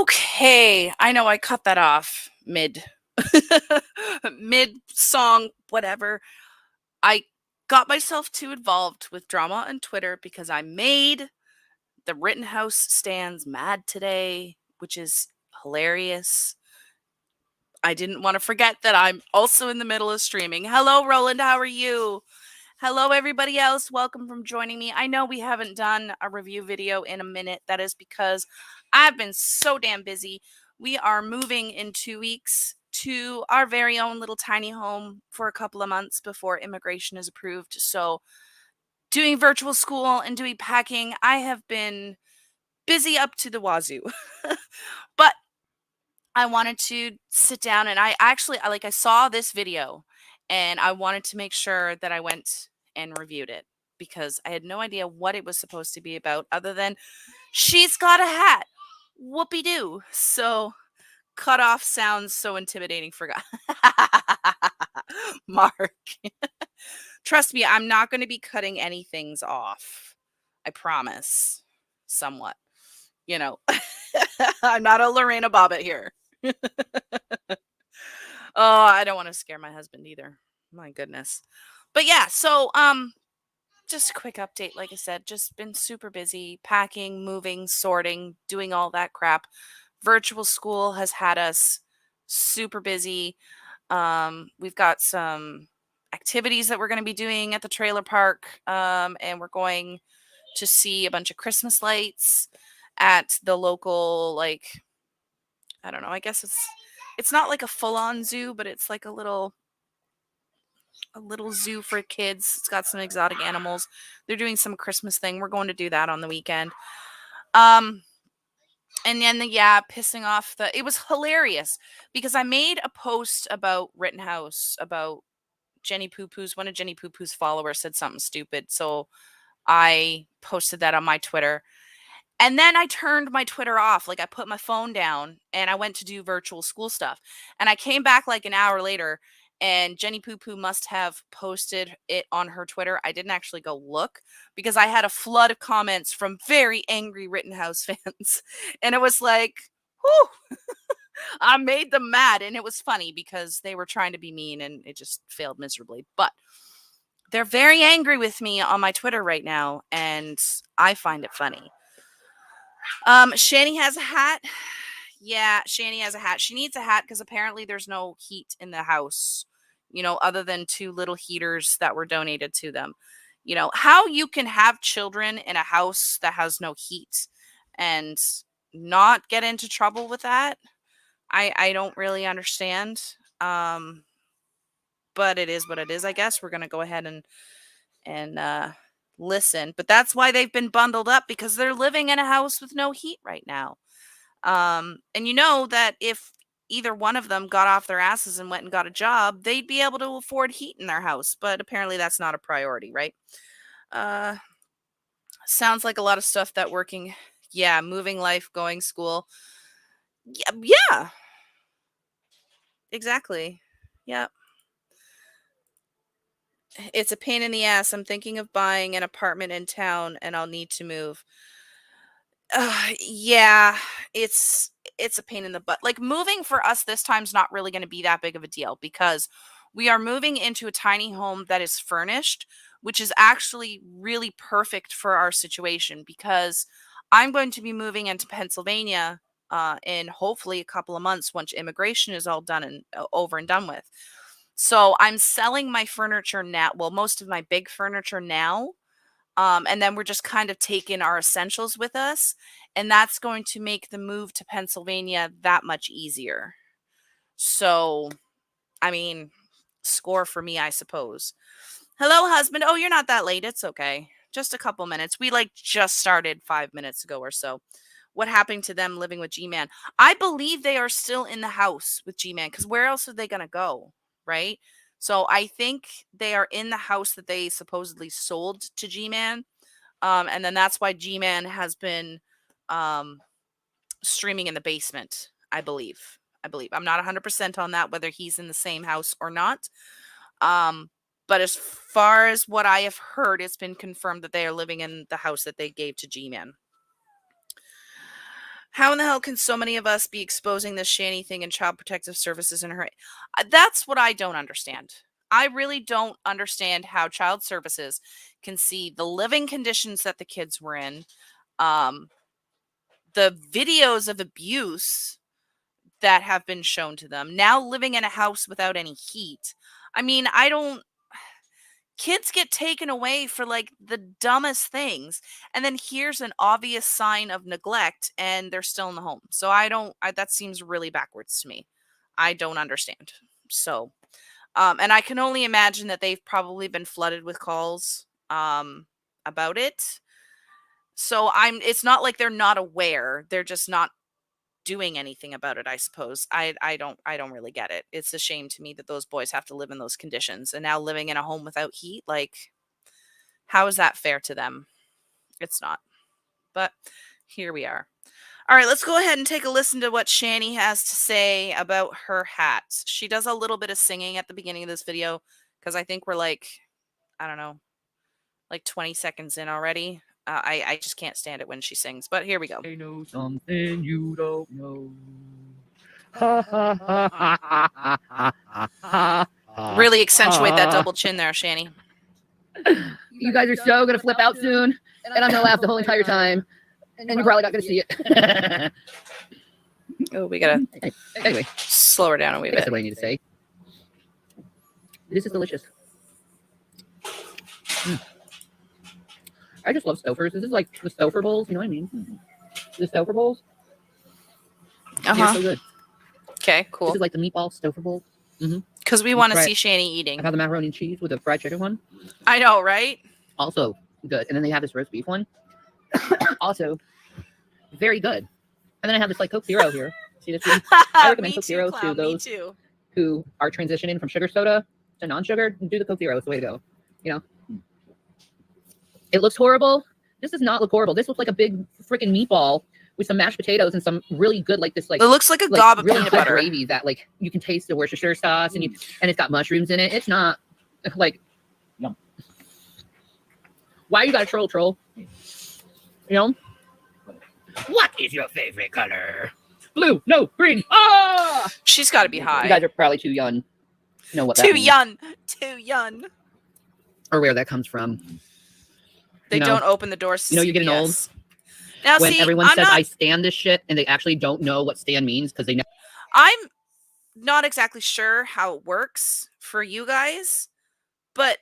Okay, I know I cut that off mid mid song, whatever. I got myself too involved with drama on Twitter because I made the Rittenhouse stands mad today, which is hilarious. I didn't want to forget that I'm also in the middle of streaming. Hello, Roland. How are you? Hello, everybody else. Welcome from joining me. I know we haven't done a review video in a minute. That is because I've been so damn busy. We are moving in 2 weeks to our very own little tiny home for a couple of months before immigration is approved. So, doing virtual school and doing packing, I have been busy up to the wazoo. But I wanted to sit down and I saw this video and I wanted to make sure that I went and reviewed it because I had no idea what it was supposed to be about other than she's got a hat. Whoopie doo. So cut off sounds so intimidating for Mark. Trust me, I'm not going to be cutting any things off. I promise. Somewhat. You know, I'm not a Lorena Bobbitt here. Oh, I don't want to scare my husband either. My goodness. But yeah, so just a quick update. Like I said, just been super busy packing, moving, sorting, doing all that crap. Virtual school has had us super busy. We've got some activities that we're going to be doing at the trailer park, and we're going to see a bunch of Christmas lights at the local, like, I don't know, I guess it's not like a full-on zoo, but it's like a little zoo for kids. It's got some exotic animals. They're doing some Christmas thing. We're going to do that on the weekend. And then pissing off it was hilarious because I made a post about Rittenhouse, about Jenny Poo Poo's, one of Jenny Poo Poo's followers said something stupid. So I posted that on my Twitter. And then I turned my Twitter off. Like I put my phone down and I went to do virtual school stuff. And I came back like an hour later and Jenny Poo Poo must have posted it on her Twitter. I didn't actually go look because I had a flood of comments from very angry Rittenhouse fans. And it was like, whew, I made them mad. And it was funny because they were trying to be mean and it just failed miserably. But they're very angry with me on my Twitter right now. And I find it funny. Shanny has a hat. Yeah, Shanny has a hat. She needs a hat because apparently there's no heat in the house, other than 2 little heaters that were donated to them. How you can have children in a house that has no heat and not get into trouble with that, I don't really understand. But it is what it is, I guess. We're gonna go ahead and listen. But that's why they've been bundled up because they're living in a house with no heat right now. And you know that if either one of them got off their asses and went and got a job, they'd be able to afford heat in their house. But apparently that's not a priority, right? Uh, sounds like a lot of stuff that working. Yeah, moving life, going school. Yeah, exactly. Yeah. It's a pain in the ass. I'm thinking of buying an apartment in town and I'll need to move. Yeah, it's a pain in the butt. Like moving for us this time's not really going to be that big of a deal because we are moving into a tiny home that is furnished, which is actually really perfect for our situation because I'm going to be moving into Pennsylvania in hopefully a couple of months once immigration is all done and over and done with. So I'm selling my furniture now, well, most of my big furniture now, and then we're just kind of taking our essentials with us. And that's going to make the move to Pennsylvania that much easier. So, I mean, score for me, I suppose. Hello, husband. Oh, you're not that late. It's okay. Just a couple minutes. We just started 5 minutes ago or so. What happened to them living with G-Man? I believe they are still in the house with G-Man because where else are they going to go? Right? So I think they are in the house that they supposedly sold to G-Man. And then that's why G-Man has been streaming in the basement, I believe. I'm not 100% on that, whether he's in the same house or not. But as far as what I have heard, it's been confirmed that they are living in the house that they gave to G-Man. How in the hell can so many of us be exposing this Shanny thing in Child Protective Services in her? That's what I don't understand. I really don't understand how Child Services can see the living conditions that the kids were in, um, the videos of abuse that have been shown to them, now living in a house without any heat. I mean, I don't. Kids get taken away for like the dumbest things, and then here's an obvious sign of neglect and they're still in the home. So that seems really backwards to me. I don't understand. So and I can only imagine that they've probably been flooded with calls about it. So it's not like they're not aware, they're just not doing anything about it, I suppose. I don't really get it. It's a shame to me that those boys have to live in those conditions, and now living in a home without heat, like, how is that fair to them? It's not. But here we are. All right, let's go ahead and take a listen to what Shanny has to say about her hats. She does a little bit of singing at the beginning of this video, because I think we're like, I don't know, like 20 seconds in already. I just can't stand it when she sings, but here we go. I know something you don't know. Really accentuate that double chin there, Shanny. You guys are so gonna flip out soon, and I'm gonna laugh the whole entire time, and you're probably not gonna see it. Oh, we gotta anyway, slow her down a wee bit. That's what I need to say. This is delicious. I just love Stofers. This is like the Stouffer bowls, you know what I mean? The Stouffer bowls. They're so good. Okay, cool. This is like the meatball Stouffer bowl. Because we want to see Shanny eating. I've had the macaroni and cheese with a fried chicken one. I know, right? Also good. And then they have this roast beef one. Also very good. And then I have this like Coke Zero here. See this one? I recommend Coke Zero to those who are transitioning from sugar soda to non-sugar. Do the Coke Zero. It's the way to go. You know? It looks horrible. This does not look horrible. This looks like a big freaking meatball with some mashed potatoes and some really good, like this, like it looks like a gob of really peanut good butter gravy that like you can taste the Worcestershire sauce and it's got mushrooms in it. It's not like, yum. Why you gotta troll? You know? What is your favorite color? Blue, no, green. Ah! She's got to be high. You guys are probably too young to know what that Too means. Too young. Or where that comes from. They don't open the doors to you're getting old. Now, when see, everyone says I stand this shit and they actually don't know what stand means because they know. I'm not exactly sure how it works for you guys, but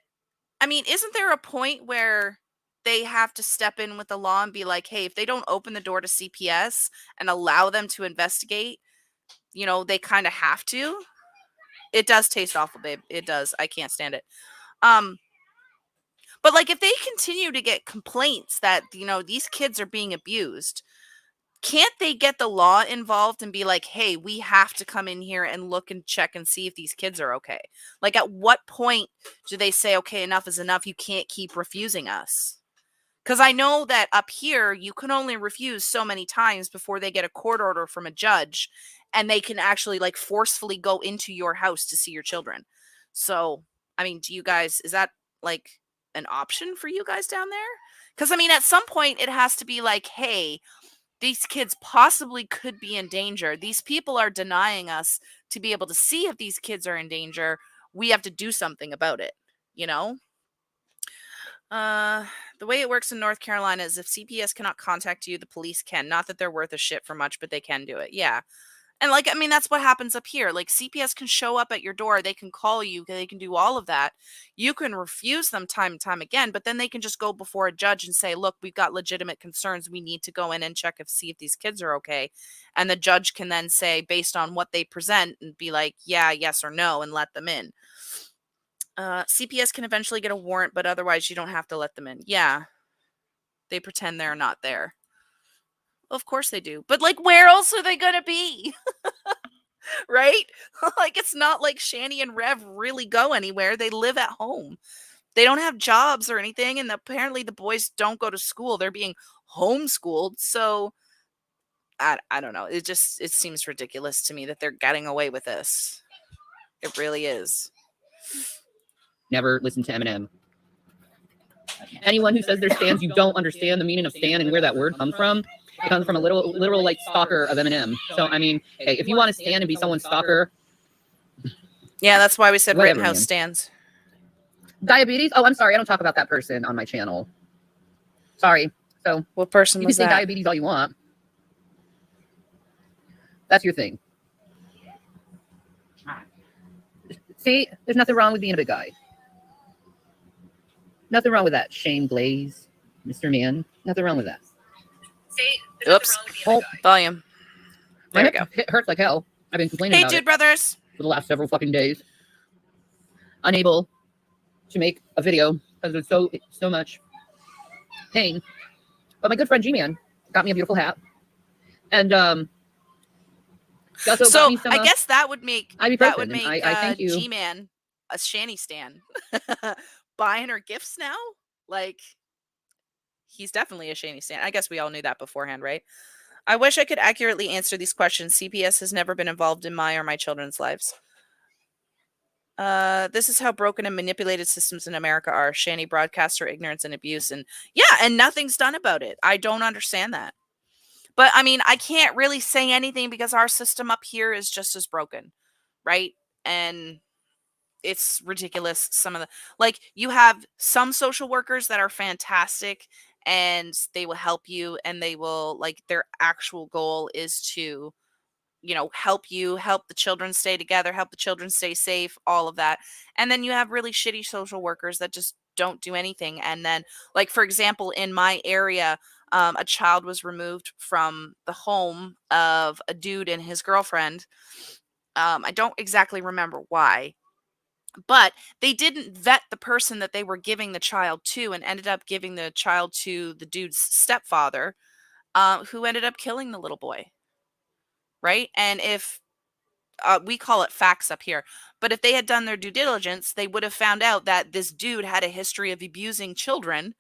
I mean, isn't there a point where they have to step in with the law and be like, hey, if they don't open the door to CPS and allow them to investigate, you know, they kind of have to? It does taste awful, babe. It does. I can't stand it. But like if they continue to get complaints that, you know, these kids are being abused, can't they get the law involved and be like, hey, we have to come in here and look and check and see if these kids are okay? Like at what point do they say, okay, enough is enough, you can't keep refusing us? Because I know that up here, you can only refuse so many times before they get a court order from a judge and they can actually like forcefully go into your house to see your children. So, I mean, do you guys, is that like an option for you guys down there? Because I mean, at some point it has to be like, hey, these kids possibly could be in danger. These people are denying us to be able to see if these kids are in danger. We have to do something about it, you know? The way it works in North Carolina is if CPS cannot contact you, the police can. Not that they're worth a shit for much, but they can do it. Yeah. And like, I mean, that's what happens up here. Like CPS can show up at your door. They can call you. They can do all of that. You can refuse them time and time again, but then they can just go before a judge and say, look, we've got legitimate concerns. We need to go in and check see if these kids are okay. And the judge can then say, based on what they present, and be like, yeah, yes or no, and let them in. CPS can eventually get a warrant, but otherwise you don't have to let them in. Yeah. They pretend they're not there. Of course they do. But like, where else are they going to be? Right? Like, it's not like Shanny and Rev really go anywhere. They live at home. They don't have jobs or anything. And apparently the boys don't go to school. They're being homeschooled. So I don't know. It seems ridiculous to me that they're getting away with this. It really is. Never listen to Eminem. Anyone who says their stands, you don't understand the meaning of stand and where that word comes from. It comes from a literal like stalker of Eminem. So I mean, hey, if you want to stand and be someone's stalker, yeah, that's why we said whatever, Rittenhouse man. stands. Diabetes? Oh, I'm sorry, I don't talk about that person on my channel. Sorry. So what person you was can say that? diabetes all you want. That's your thing. See, there's nothing wrong with being a big guy. Nothing wrong with that. Shane Blaze, Mr. Man. Nothing wrong with that. See, oops. Volume. There we go. It hurts like hell. I've been complaining about Hey, it dude brothers. for the last several fucking days. Unable to make a video because there's so much pain. But my good friend G-Man got me a beautiful hat. And So I guess that would make I thank you. G-Man a Shanny stan. Buying her gifts now? Like, he's definitely a Shanny stan. I guess we all knew that beforehand, right? I wish I could accurately answer these questions. CPS has never been involved in my or my children's lives. This is how broken and manipulated systems in America are. Shanny broadcaster ignorance and abuse, and yeah, and nothing's done about it. I don't understand that. But I mean, I can't really say anything because our system up here is just as broken, right? And it's ridiculous. Some of the, like, you have some social workers that are fantastic and they will help you, and they will, like, their actual goal is to, you know, help you, help the children stay together, help the children stay safe, all of that. And then you have really shitty social workers that just don't do anything. And then, like, for example, in my area, a child was removed from the home of a dude and his girlfriend. I don't exactly remember why, but they didn't vet the person that they were giving the child to, and ended up giving the child to the dude's stepfather, who ended up killing the little boy. Right. And if we call it facts up here, but if they had done their due diligence, they would have found out that this dude had a history of abusing children,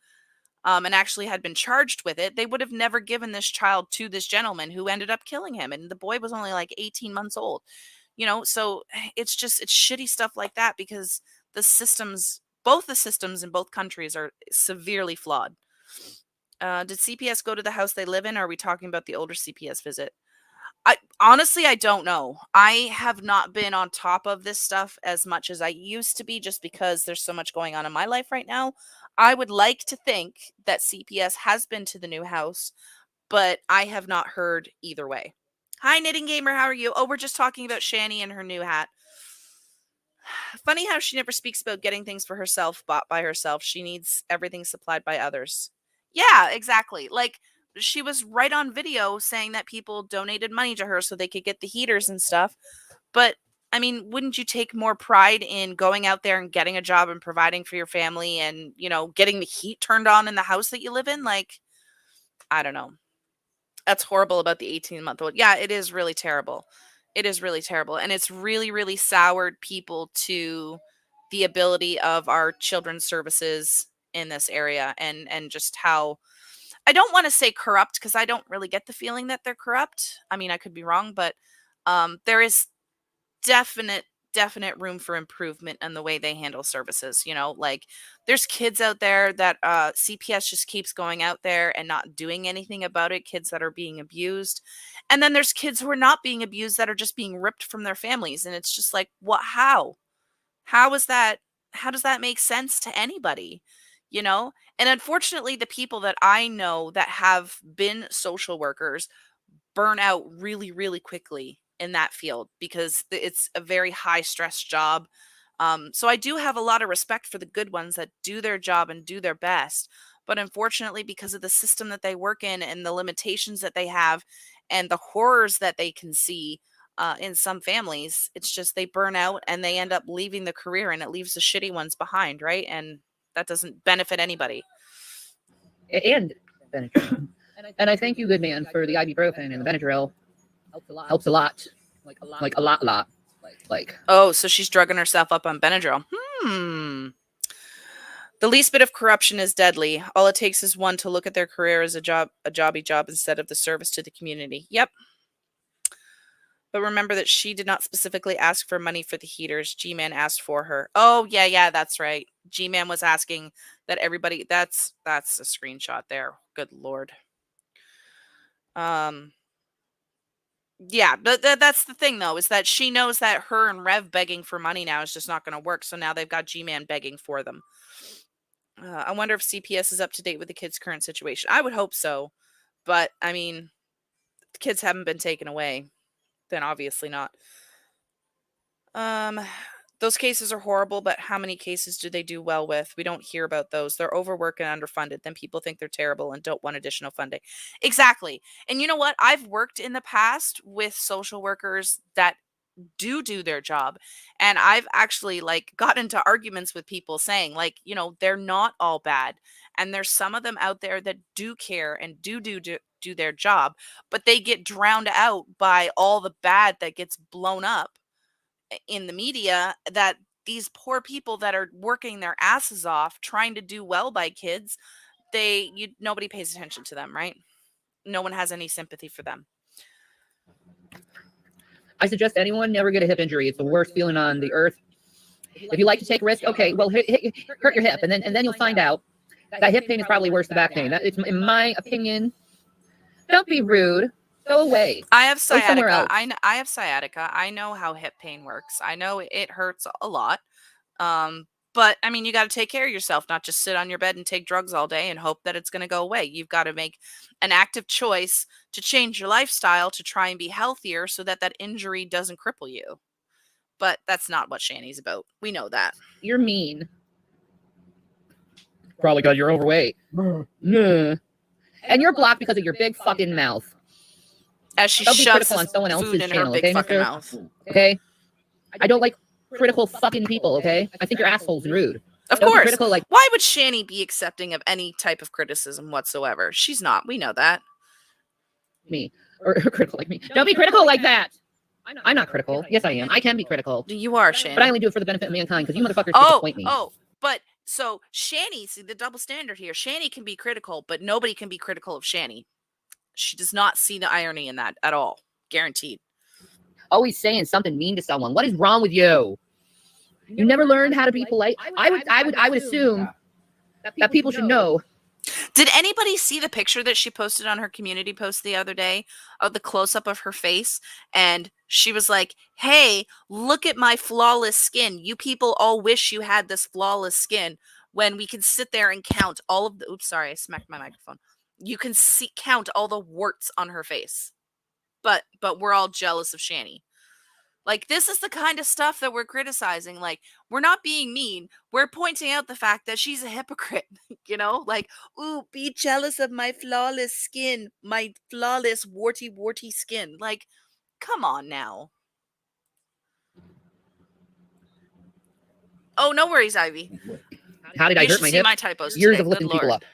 and actually had been charged with it. They would have never given this child to this gentleman who ended up killing him. And the boy was only like 18 months old, you know? So it's shitty stuff like that, because both the systems in both countries are severely flawed. Did CPS go to the house they live in? Or are we talking about the older CPS visit? I honestly, I don't know. I have not been on top of this stuff as much as I used to be, just because there's so much going on in my life right now. I would like to think that CPS has been to the new house, but I have not heard either way. Hi, Knitting Gamer. How are you? Oh, we're just talking about Shanny and her new hat. Funny how she never speaks about getting things for herself, bought by herself. She needs everything supplied by others. Yeah, exactly. Like, she was right on video saying that people donated money to her so they could get the heaters and stuff. But I mean, wouldn't you take more pride in going out there and getting a job and providing for your family, and, you know, getting the heat turned on in the house that you live in? Like, I don't know. That's horrible about the 18-month-old. Yeah, it is really terrible. It is really terrible. And it's really, really soured people to the ability of our children's services in this area, and just how, I don't want to say corrupt, because I don't really get the feeling that they're corrupt. I mean, I could be wrong, but there is definite room for improvement in the way they handle services. You know, like, there's kids out there that CPS just keeps going out there and not doing anything about it, kids that are being abused. And then there's kids who are not being abused that are just being ripped from their families, and it's just like, what, how is that, how does that make sense to anybody, you know? And unfortunately, the people that I know that have been social workers burn out really, really quickly in that field, because it's a very high stress job. So I do have a lot of respect for the good ones that do their job and do their best. But unfortunately, because of the system that they work in and the limitations that they have and the horrors that they can see in some families, it's just they burn out and they end up leaving the career, and it leaves the shitty ones behind, right? And that doesn't benefit anybody. And Benadryl. And I thank you, good man, for the ibuprofen and the Benadryl. Helps a lot. Like a lot. Like. Oh, so she's drugging herself up on Benadryl. The least bit of corruption is deadly. All it takes is one to look at their career as a jobby job instead of the service to the community. Yep. But remember that she did not specifically ask for money for the heaters. G-Man asked for her. Oh, yeah, that's right. G-Man was asking that everybody, that's a screenshot there. Good Lord. Yeah, but that's the thing, though, is that she knows that her and Rev begging for money now is just not going to work. So now they've got G-Man begging for them. I wonder if CPS is up to date with the kids' current situation. I would hope so. But, I mean, the kids haven't been taken away. Then obviously not. Those cases are horrible, but how many cases do they do well with? We don't hear about those. They're overworked and underfunded. Then people think they're terrible and don't want additional funding. Exactly. And you know what? I've worked in the past with social workers that do their job, and I've actually like got into arguments with people saying like, you know, they're not all bad, and there's some of them out there that do care and do their job, but they get drowned out by all the bad that gets blown up in the media, that these poor people that are working their asses off trying to do well by kids, nobody pays attention to them, right? No one has any sympathy for them. I suggest anyone never get a hip injury. It's the worst feeling on the earth. If you like to take risks, okay, well, hurt your hip, and then you'll find out that hip pain is probably worse than back pain. It's in my opinion. Don't be rude. Go away. I have sciatica. I have sciatica. I know how hip pain works. I know it hurts a lot. But I mean, you got to take care of yourself, not just sit on your bed and take drugs all day and hope that it's going to go away. You've got to make an active choice to change your lifestyle to try and be healthier so that that injury doesn't cripple you. But that's not what Shanny's about. We know that. You're mean. Probably because you're overweight. And you're blocked because of your big fucking mouth. As she shoves on someone else's in channel, her big okay, fucking mister? mouth. Okay? I don't like critical fucking people, okay? I think you're assholes and rude. Of course. Critical, like, why would Shanny be accepting of any type of criticism whatsoever? She's not. We know that. Me. Or critical like me. Don't be critical like that. I'm not critical. Yes, I am. I can be critical. You are, Shanny. But I only do it for the benefit of mankind because you motherfuckers disappoint me. But so Shanny, see the double standard here. Shanny can be critical, but nobody can be critical of Shanny. She does not see the irony in that at all. Guaranteed. Always saying something mean to someone. What is wrong with you? You never learned how to be polite. I would assume that people should know. Did anybody see the picture that she posted on her community post the other day of the close-up of her face? And she was like, hey, look at my flawless skin. You people all wish you had this flawless skin when we can sit there and count all of the... Oops, sorry, I smacked my microphone. You can count all the warts on her face. But we're all jealous of Shanny. Like, this is the kind of stuff that we're criticizing. Like, we're not being mean. We're pointing out the fact that she's a hypocrite, you know? Like, ooh, be jealous of my flawless skin, my flawless warty skin. Like, come on now. Oh, no worries, Ivy. How did I hurt my hip? My typos Years today. of lifting people up.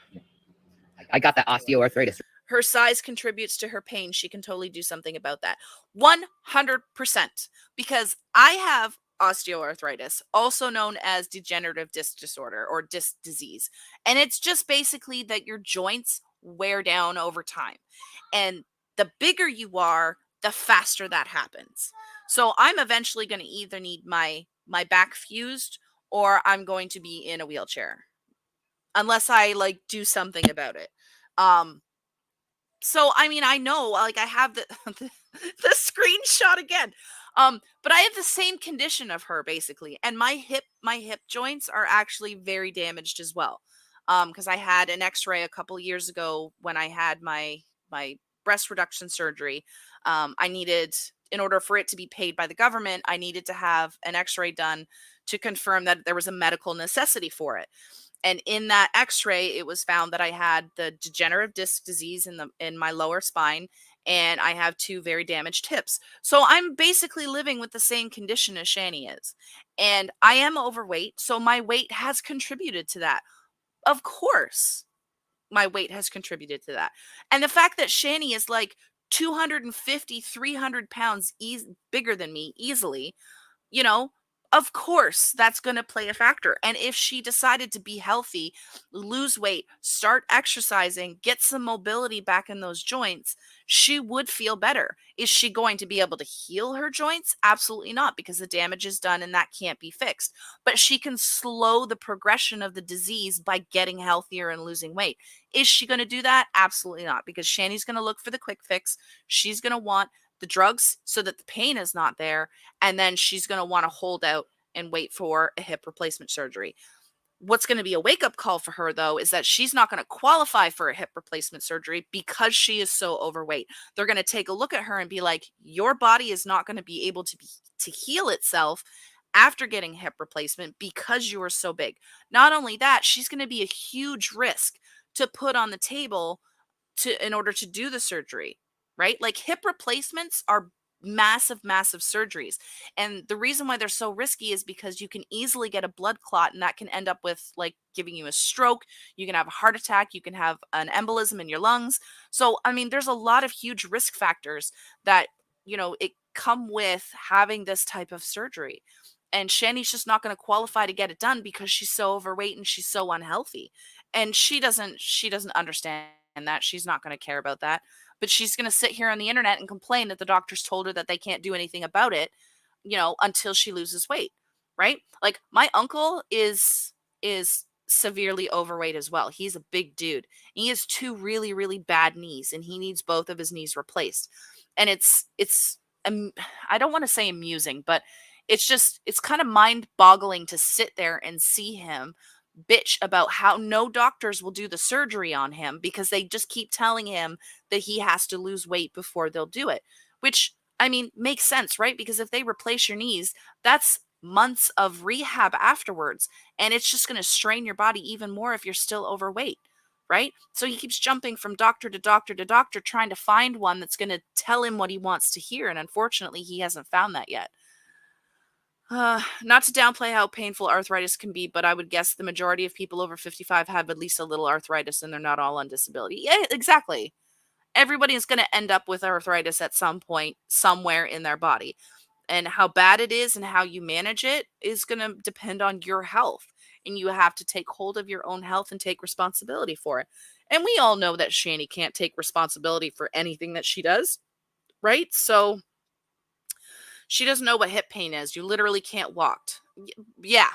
I got that osteoarthritis. Her size contributes to her pain. She can totally do something about that. 100%. Because I have osteoarthritis, also known as degenerative disc disorder or disc disease. And it's just basically that your joints wear down over time. And the bigger you are, the faster that happens. So I'm eventually going to either need my back fused or I'm going to be in a wheelchair. Unless I like do something about it. So, I mean, I know, like, I have the screenshot again. But I have the same condition of her, basically. And my hip joints are actually very damaged as well. Because I had an x-ray a couple years ago when I had my breast reduction surgery. I needed, in order for it to be paid by the government, I needed to have an x-ray done to confirm that there was a medical necessity for it. And in that x-ray, it was found that I had the degenerative disc disease in my lower spine, and I have 2 very damaged hips. So I'm basically living with the same condition as Shanny is. And I am overweight, so my weight has contributed to that. Of course, my weight has contributed to that. And the fact that Shanny is like 250, 300 pounds bigger than me easily, you know, Of course, that's going to play a factor. And if she decided to be healthy, lose weight, start exercising, get some mobility back in those joints, she would feel better. Is she going to be able to heal her joints? Absolutely not, because the damage is done and that can't be fixed. But she can slow the progression of the disease by getting healthier and losing weight. Is she going to do that? Absolutely not, because Shanny's going to look for the quick fix. She's going to want the drugs so that the pain is not there, and then she's going to want to hold out and wait for a hip replacement surgery. What's going to be a wake-up call for her, though, is that she's not going to qualify for a hip replacement surgery because she is so overweight. They're going to take a look at her and be like, your body is not going to be able to heal itself after getting hip replacement because you are so big. Not only that, she's going to be a huge risk to put on the table in order to do the surgery, right? Like hip replacements are massive, massive surgeries. And the reason why they're so risky is because you can easily get a blood clot, and that can end up with like giving you a stroke. You can have a heart attack. You can have an embolism in your lungs. So, I mean, there's a lot of huge risk factors that, it come with having this type of surgery. And Shanny's just not going to qualify to get it done because she's so overweight and she's so unhealthy. And she doesn't understand that. She's not going to care about that. But she's going to sit here on the internet and complain that the doctors told her that they can't do anything about it, until she loses weight, right? Like my uncle is severely overweight as well. He's a big dude. He has two really, really bad knees, and he needs both of his knees replaced. And I don't want to say amusing, but it's kind of mind-boggling to sit there and see him bitch about how no doctors will do the surgery on him because they just keep telling him that he has to lose weight before they'll do it, which, I mean, makes sense, right? Because if they replace your knees, that's months of rehab afterwards, and it's just going to strain your body even more if you're still overweight, right? So he keeps jumping from doctor to doctor to doctor trying to find one that's going to tell him what he wants to hear, and unfortunately he hasn't found that yet. Not to downplay how painful arthritis can be, but I would guess the majority of people over 55 have at least a little arthritis, and they're not all on disability. Yeah, exactly. Everybody is going to end up with arthritis at some point, somewhere in their body. And how bad it is and how you manage it is going to depend on your health. And you have to take hold of your own health and take responsibility for it. And we all know that Shanny can't take responsibility for anything that she does, right? So she doesn't know what hip pain is. You literally can't walk. Yeah.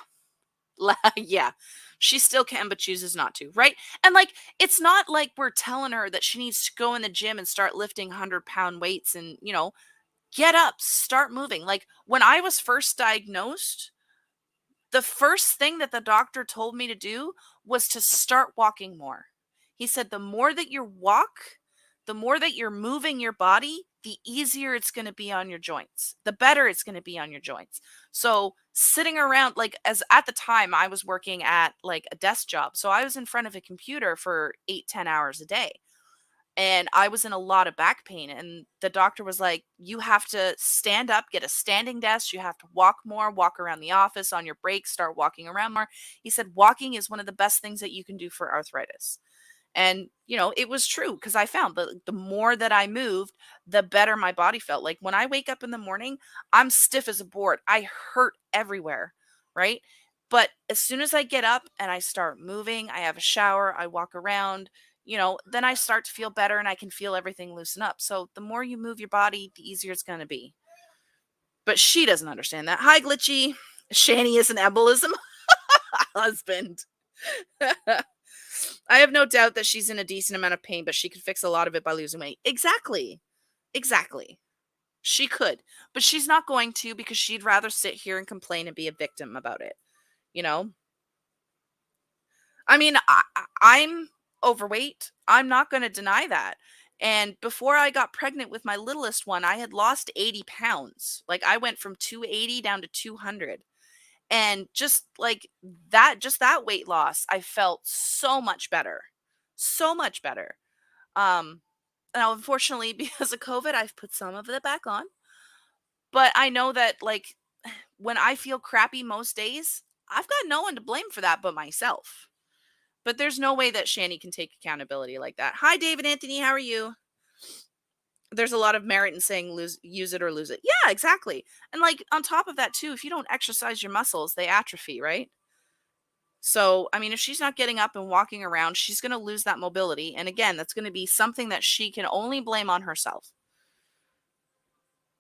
Yeah. She still can, but chooses not to, right? And like, it's not like we're telling her that she needs to go in the gym and start lifting 100-pound weights and, get up, start moving. Like, when I was first diagnosed, the first thing that the doctor told me to do was to start walking more. He said, the more that you walk, the more that you're moving your body, the easier it's going to be on your joints, the better it's going to be on your joints. So sitting around, like, as at the time I was working at like a desk job. So I was in front of a computer for 8-10 hours a day. And I was in a lot of back pain, and the doctor was like, you have to stand up, get a standing desk. You have to walk more, walk around the office on your breaks, start walking around more. He said, walking is one of the best things that you can do for arthritis. And, it was true because I found the more that I moved, the better my body felt. Like when I wake up in the morning, I'm stiff as a board. I hurt everywhere, right? But as soon as I get up and I start moving, I have a shower, I walk around, then I start to feel better and I can feel everything loosen up. So the more you move your body, the easier it's going to be. But she doesn't understand that. Hi, Glitchy. Shanny is an embolism husband. I have no doubt that she's in a decent amount of pain, but she could fix a lot of it by losing weight. Exactly. Exactly. She could, but she's not going to because she'd rather sit here and complain and be a victim about it. You know? I mean, I'm overweight. I'm not going to deny that. And before I got pregnant with my littlest one, I had lost 80 pounds. Like I went from 280 down to 200. And just like that, just that weight loss, I felt so much better. So much better. Um, Now, unfortunately, because of COVID, I've put some of it back on. But I know that, like, when I feel crappy most days, I've got no one to blame for that but myself. But there's no way that Shanny can take accountability like that. Hi, David Anthony. How are you? there's a lot of merit in saying use it or lose it. Yeah, exactly. And like on top of that too, if you don't exercise your muscles, they atrophy, right? So, I mean, if she's not getting up and walking around, she's going to lose that mobility. And again, that's going to be something that she can only blame on herself.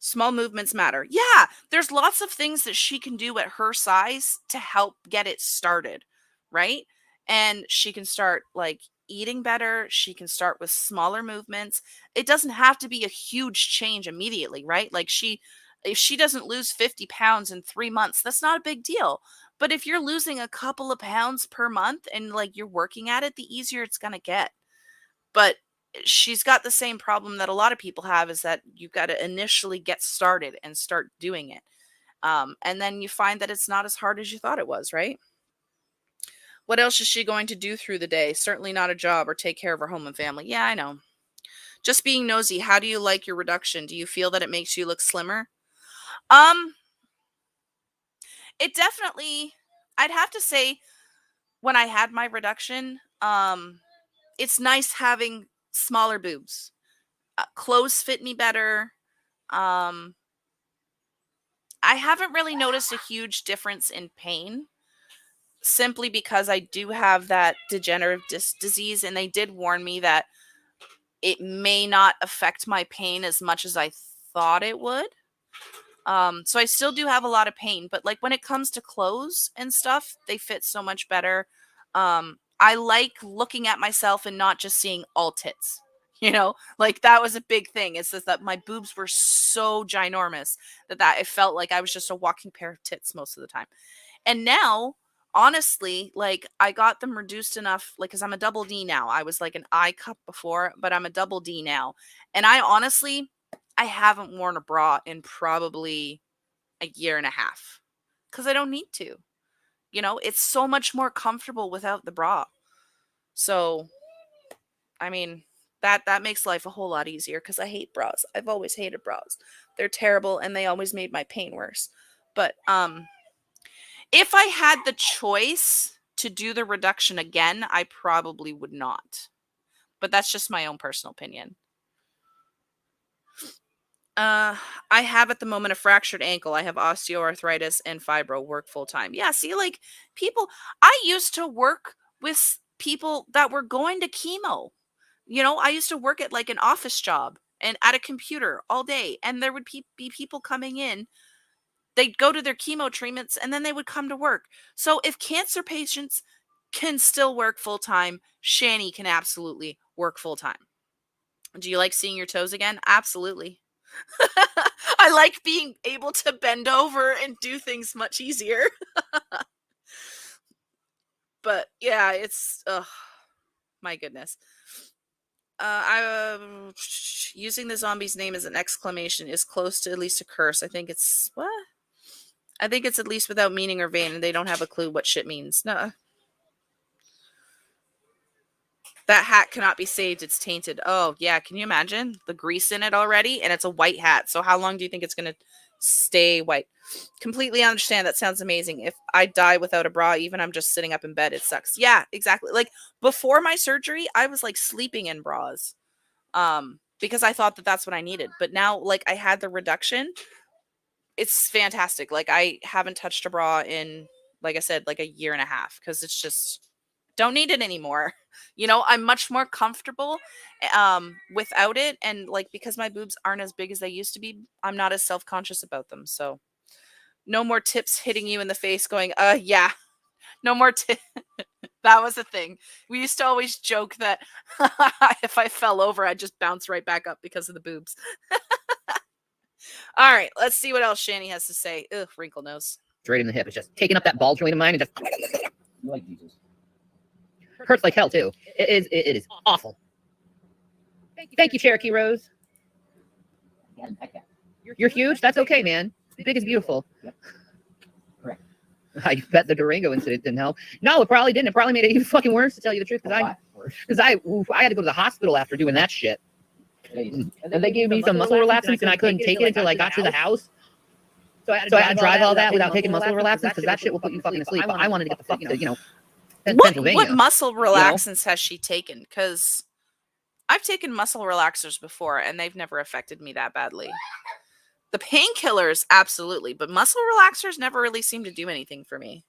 Small movements matter. Yeah, there's lots of things that she can do at her size to help get it started, right? And she can start like eating better. She can start with smaller movements. It doesn't have to be a huge change immediately, right? Like if she doesn't lose 50 pounds in 3 months, that's not a big deal. But if you're losing a couple of pounds per month and like you're working at it, the easier it's going to get. But she's got the same problem that a lot of people have, is that you've got to initially get started and start doing it. And then you find that it's not as hard as you thought it was, right? What else is she going to do through the day? Certainly not a job or take care of her home and family. Yeah, I know. Just being nosy. How do you like your reduction? Do you feel that it makes you look slimmer? It definitely, I'd have to say, when I had my reduction, it's nice having smaller boobs. Clothes fit me better. I haven't really noticed a huge difference in pain, simply because I do have that degenerative disc disease, and they did warn me that it may not affect my pain as much as I thought it would. So I still do have a lot of pain, but like when it comes to clothes and stuff, they fit so much better. I like looking at myself and not just seeing all tits. Like that was a big thing. It's just that my boobs were so ginormous that it felt like I was just a walking pair of tits most of the time. And now, honestly, like I got them reduced enough, like, because I'm a double D now. I was like an I cup before, but I'm a double D now. And I haven't worn a bra in probably a year and a half because I don't need to. It's so much more comfortable without the bra. So, I mean, that makes life a whole lot easier because I hate bras. I've always hated bras. They're terrible and they always made my pain worse. But if I had the choice to do the reduction again, I probably would not. But that's just my own personal opinion. I have at the moment a fractured ankle. I have osteoarthritis and fibro, work full time. Yeah, see, like I used to work with people that were going to chemo. I used to work at like an office job and at a computer all day, and there would be people coming in. They'd go to their chemo treatments and then they would come to work. So if cancer patients can still work full time, Shanny can absolutely work full time. Do you like seeing your toes again? Absolutely. I like being able to bend over and do things much easier. But yeah, it's my goodness. Using the zombie's name as an exclamation is close to at least a curse. I think it's what? I think it's at least without meaning or vein, and they don't have a clue what shit means. No. That hat cannot be saved. It's tainted. Oh, yeah. Can you imagine? The grease in it already, and it's a white hat. So how long do you think it's going to stay white? Completely understand. That sounds amazing. If I die without a bra, even I'm just sitting up in bed, it sucks. Yeah, exactly. Like before my surgery, I was like sleeping in bras because I thought that that's what I needed. But now, like I had the reduction. It's fantastic. Like I haven't touched a bra in, like I said, like a year and a half because it's just don't need it anymore. I'm much more comfortable without it, and like because my boobs aren't as big as they used to be, I'm not as self-conscious about them. So no more tips hitting you in the face going, yeah. No more That was a thing. We used to always joke that if I fell over, I'd just bounce right back up because of the boobs. All right, let's see what else Shanny has to say. Ugh, wrinkle nose. Straight in the hip. It's just taking up that ball joint of mine and just like Jesus. Hurts like hell too. It is awful. Thank you, Cherokee Rose. You're huge. That's okay, man. Big is beautiful. Yep. Correct. I bet the Durango incident didn't help. No, it probably didn't. It probably made it even fucking worse, to tell you the truth. Because I had to go to the hospital after doing that shit. And they gave me some muscle relaxants, and I couldn't take it until I got to the house. So I had to drive all that without taking muscle relaxants because that shit will put you fucking asleep. But I wanted to get the fuck to, Pennsylvania. What muscle relaxants has she taken? Because I've taken muscle relaxers before, and they've never affected me that badly. The painkillers, absolutely, but muscle relaxers never really seem to do anything for me.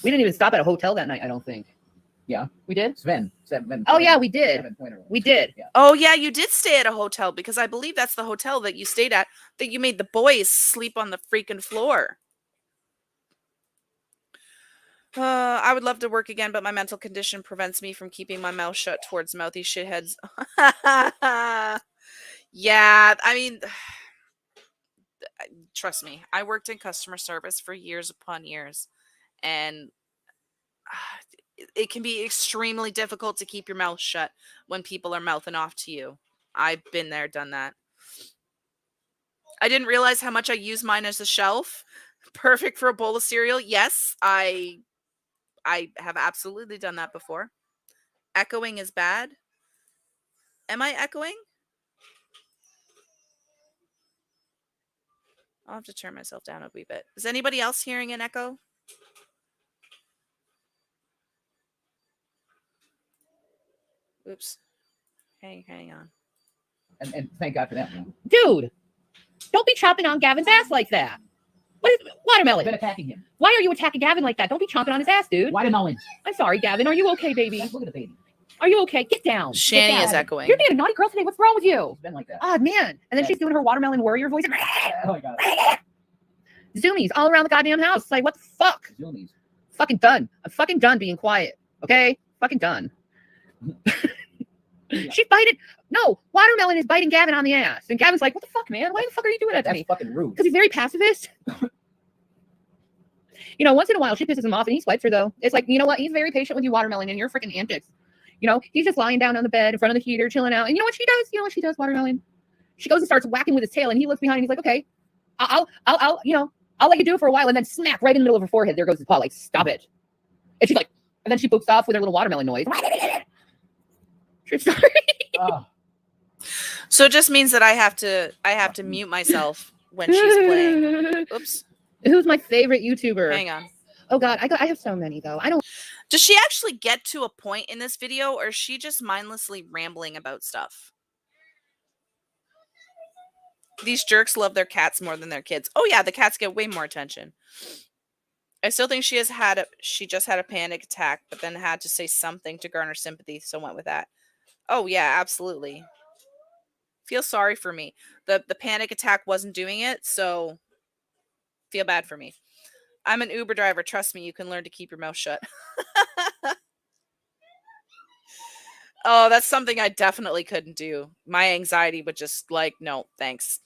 We didn't even stop at a hotel that night, I don't think. Yeah. We did? Sven. Oh, yeah, we did. We did. Yeah. Oh, yeah, you did stay at a hotel, because I believe that's the hotel that you stayed at, that you made the boys sleep on the freaking floor. I would love to work again, but my mental condition prevents me from keeping my mouth shut towards mouthy shitheads. Yeah, I mean, trust me, I worked in customer service for years upon years, and it can be extremely difficult to keep your mouth shut when people are mouthing off to you. I've been there, done that. I didn't realize how much I use mine as a shelf. Perfect for a bowl of cereal. Yes, I have absolutely done that before. Echoing is bad. Am I echoing? I'll have to turn myself down a wee bit. Is anybody else hearing an echo? Oops. Hang on. And thank God for that. Man. Dude, don't be chopping on Gavin's ass like that. What is watermelon? I've been attacking him. Why are you attacking Gavin like that? Don't be chomping on his ass, dude. Watermelon. I'm sorry, Gavin. Are you okay, baby? Look at the baby. Are you okay? Get down. Shanny Get is down. echoing. You're being a naughty girl today. What's wrong with you? It's been like that. Oh, man. And then she's doing her watermelon warrior voice. Oh my God. Zoomies all around the goddamn house. Like, what the fuck? Zoomies. Fucking done. I'm fucking done being quiet. Okay? Fucking done. She's biting. No, watermelon is biting Gavin on the ass. And Gavin's like, what the fuck, man? Why the fuck are you doing that to That's me? fucking rude. Because he's very pacifist. You know, once in a while, she pisses him off and he swipes her, though. It's like, you know what? He's very patient with you, watermelon, and your freaking antics. You know, he's just lying down on the bed in front of the heater, chilling out. And you know what she does? You know what she does, watermelon? She goes and starts whacking with his tail, and he looks behind and he's like, okay, I'll let you do it for a while, and then smack right in the middle of her forehead. There goes his paw. Like, stop it. And she's like, and then she books off with her little watermelon noise. True story. Oh. So it just means that I have to mute myself when she's playing. Oops. Who's my favorite YouTuber? Hang on. Oh God, I have so many though. I don't. Does she actually get to a point in this video, or is she just mindlessly rambling about stuff? These jerks love their cats more than their kids. Oh yeah, the cats get way more attention. I still think she just had a panic attack, but then had to say something to garner sympathy, so went with that. Oh yeah, absolutely. Feel sorry for me. The panic attack wasn't doing it, so feel bad for me. I'm an Uber driver. Trust me, you can learn to keep your mouth shut. Oh, that's something I definitely couldn't do. My anxiety would just like, no, thanks.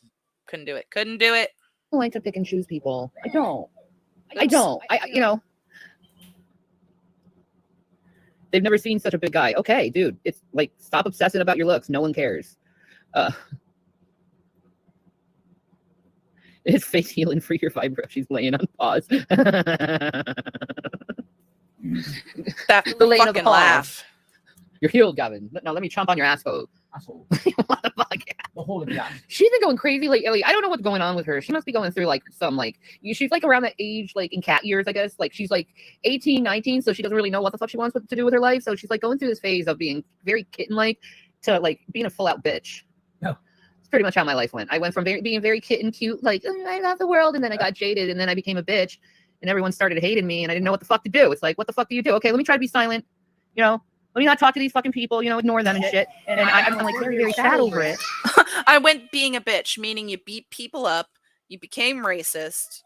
Couldn't do it. Couldn't do it. I don't like to pick and choose people. I don't. You know. They've never seen such a big guy. Okay, dude. It's like, stop obsessing about your looks. No one cares. His face healing for your vibro. She's laying on pause. That fucking laugh. You're healed, Gavin. Now let me chomp on your asshole. Asshole. What the fuck? The whole of the ass. She's been going crazy lately. I don't know what's going on with her. She must be going through like some like she's like around that age, like in cat years, I guess. Like she's like 18, 19, so she doesn't really know what the fuck she wants to do with her life. So she's like going through this phase of being very kitten-like to like being a full-out bitch. No. It's pretty much how my life went. I went from being very kitten cute, like I love the world, and then I got jaded, and then I became a bitch, and everyone started hating me, and I didn't know what the fuck to do. It's like, what the fuck do you do? Okay, let me try to be silent, you know. Let me not talk to these fucking people, you know, ignore them and shit. And I'm like very, very sad over it. I went being a bitch, meaning you beat people up, you became racist.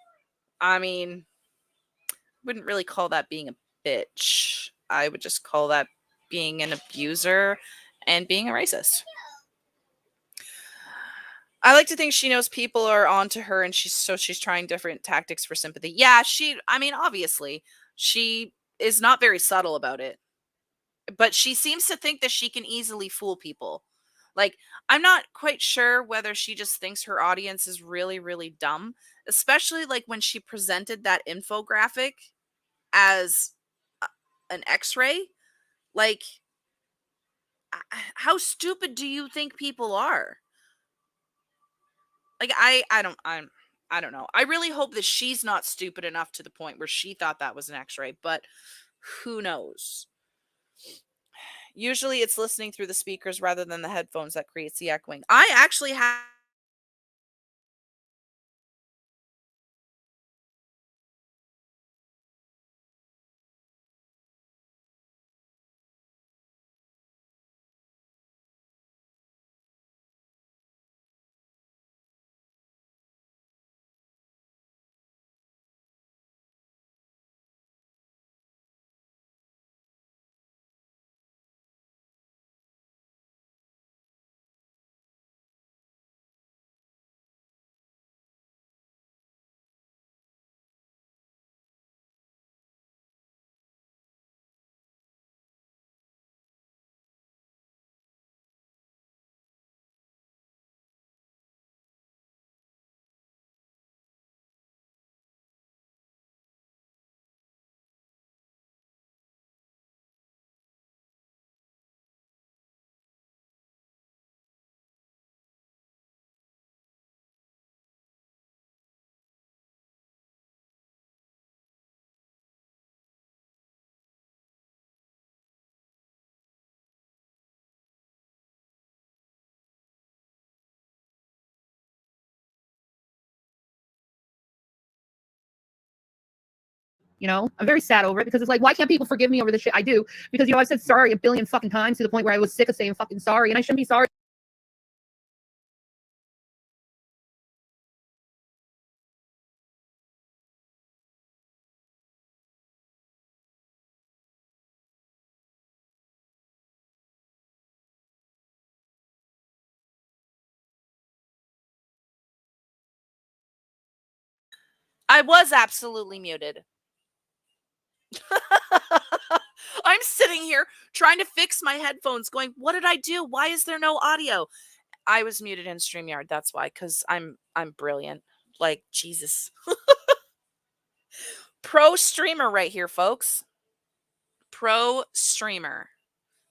I mean, wouldn't really call that being a bitch. I would just call that being an abuser and being a racist. I like to think she knows people are onto her, and she's trying different tactics for sympathy. Yeah, obviously, she is not very subtle about it. But she seems to think that she can easily fool people. Like, I'm not quite sure whether she just thinks her audience is really, really dumb, especially like when she presented that infographic as an x-ray. Like, how stupid do you think people are? Like, I don't know. I really hope that she's not stupid enough to the point where she thought that was an x-ray, but who knows? Usually it's listening through the speakers rather than the headphones that creates the echoing. I actually have You know, I'm very sad over it because it's like, why can't people forgive me over the shit I do? Because, you know, I've said sorry a billion fucking times to the point where I was sick of saying fucking sorry, and I shouldn't be sorry. I was absolutely muted. I'm sitting here trying to fix my headphones going, what did I do? Why is there no audio? I was muted in StreamYard. That's why, because I'm brilliant. Like, Jesus. Pro streamer right here, folks. Pro streamer.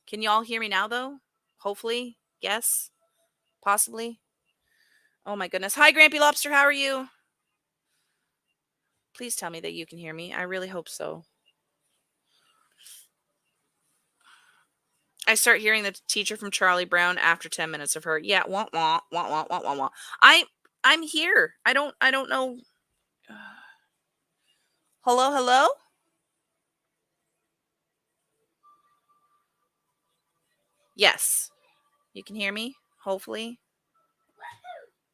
Can y'all hear me now, though? Hopefully. Yes. Possibly. Oh, my goodness. Hi, Grampy Lobster. How are you? Please tell me that you can hear me. I really hope so. I start hearing the teacher from Charlie Brown after 10 minutes of her. Yeah, wah wah wah wah wah wah wah. I'm here. I don't know. Hello, hello? Yes. You can hear me, hopefully.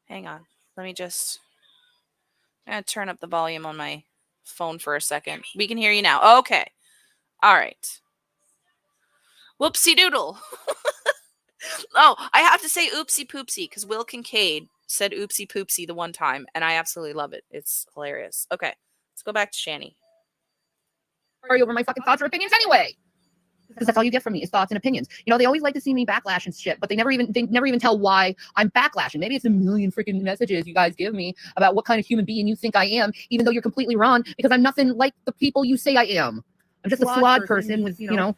Hang on. Let me just I'm going to turn up the volume on my phone for a second. We can hear you now. Okay. All right. Whoopsie doodle. Oh, I have to say oopsie poopsie because Will Kincaid said oopsie poopsie the one time, and I absolutely love it. It's hilarious. Okay, let's go back to Shanny. Sorry over my fucking thoughts or opinions anyway. Because that's all you get from me is thoughts and opinions. You know, they always like to see me backlash and shit, but they never even tell why I'm backlashing. Maybe it's a million freaking messages you guys give me about what kind of human being you think I am, even though you're completely wrong, because I'm nothing like the people you say I am. I'm just a flawed person with, you know,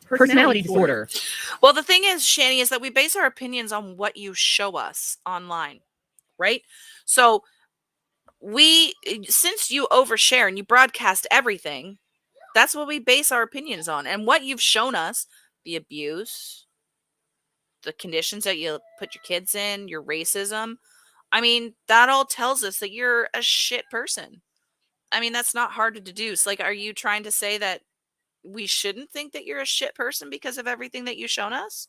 personality disorder. Well, the thing is, Shanny, is that we base our opinions on what you show us online, right? So since you overshare and you broadcast everything, that's what we base our opinions on. And what you've shown us, the abuse, the conditions that you put your kids in, your racism, I mean, that all tells us that you're a shit person. I mean, that's not hard to deduce. Like, are you trying to say that we shouldn't think that you're a shit person because of everything that you've shown us?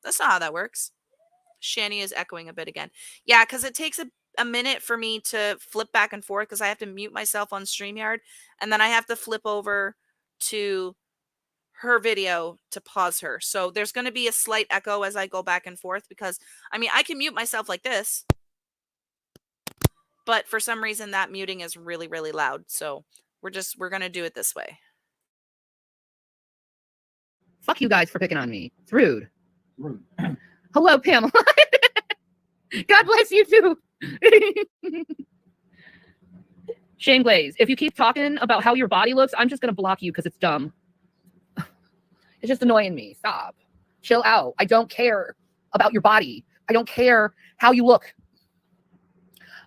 That's not how that works. Shanny is echoing a bit again. Yeah, because it takes a minute for me to flip back and forth because I have to mute myself on StreamYard, and then I have to flip over to her video to pause her. So there's going to be a slight echo as I go back and forth because, I mean, I can mute myself like this, but for some reason that muting is really, really loud. So we're going to do it this way. Fuck you guys for picking on me. It's rude. Rude. Hello, Pamela. God bless you too. Shane Glaze, if you keep talking about how your body looks, I'm just going to block you because it's dumb. It's just annoying me. Stop. Chill out. I don't care about your body. I don't care how you look.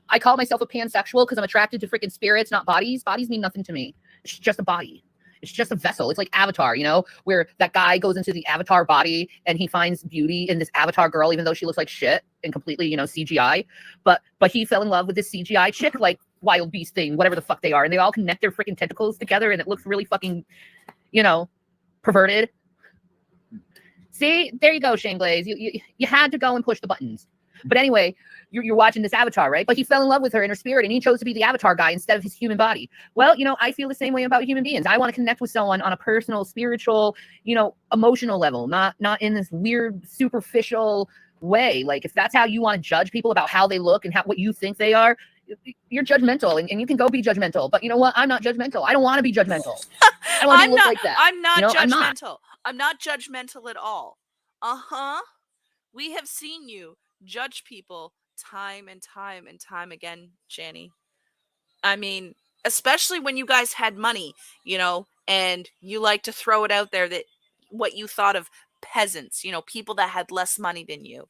I call myself a pansexual because I'm attracted to freaking spirits, not bodies. Bodies mean nothing to me. It's just a body. It's just a vessel. It's like Avatar, you know, where that guy goes into the Avatar body and he finds beauty in this Avatar girl, even though she looks like shit and completely, you know, CGI. But he fell in love with this CGI chick, like wild beast thing, whatever the fuck they are, and they all connect their freaking tentacles together, and it looks really fucking, you know, perverted. See, there you go, Shane Blaze. You had to go and push the buttons. But anyway, you're watching this Avatar, right? But he fell in love with her in her spirit, and he chose to be the Avatar guy instead of his human body. Well, you know, I feel the same way about human beings. I want to connect with someone on a personal, spiritual, you know, emotional level, not in this weird, superficial way. Like, if that's how you want to judge people about how they look and what you think they are, you're judgmental, and you can go be judgmental. But you know what? I'm not judgmental. I don't want to be judgmental. I want to look like that. I'm not, you know, judgmental. I'm not judgmental at all. We have seen you judge people time and time and time again, Shanny. I mean, especially when you guys had money, you know, and you like to throw it out there that what you thought of peasants, you know, people that had less money than you.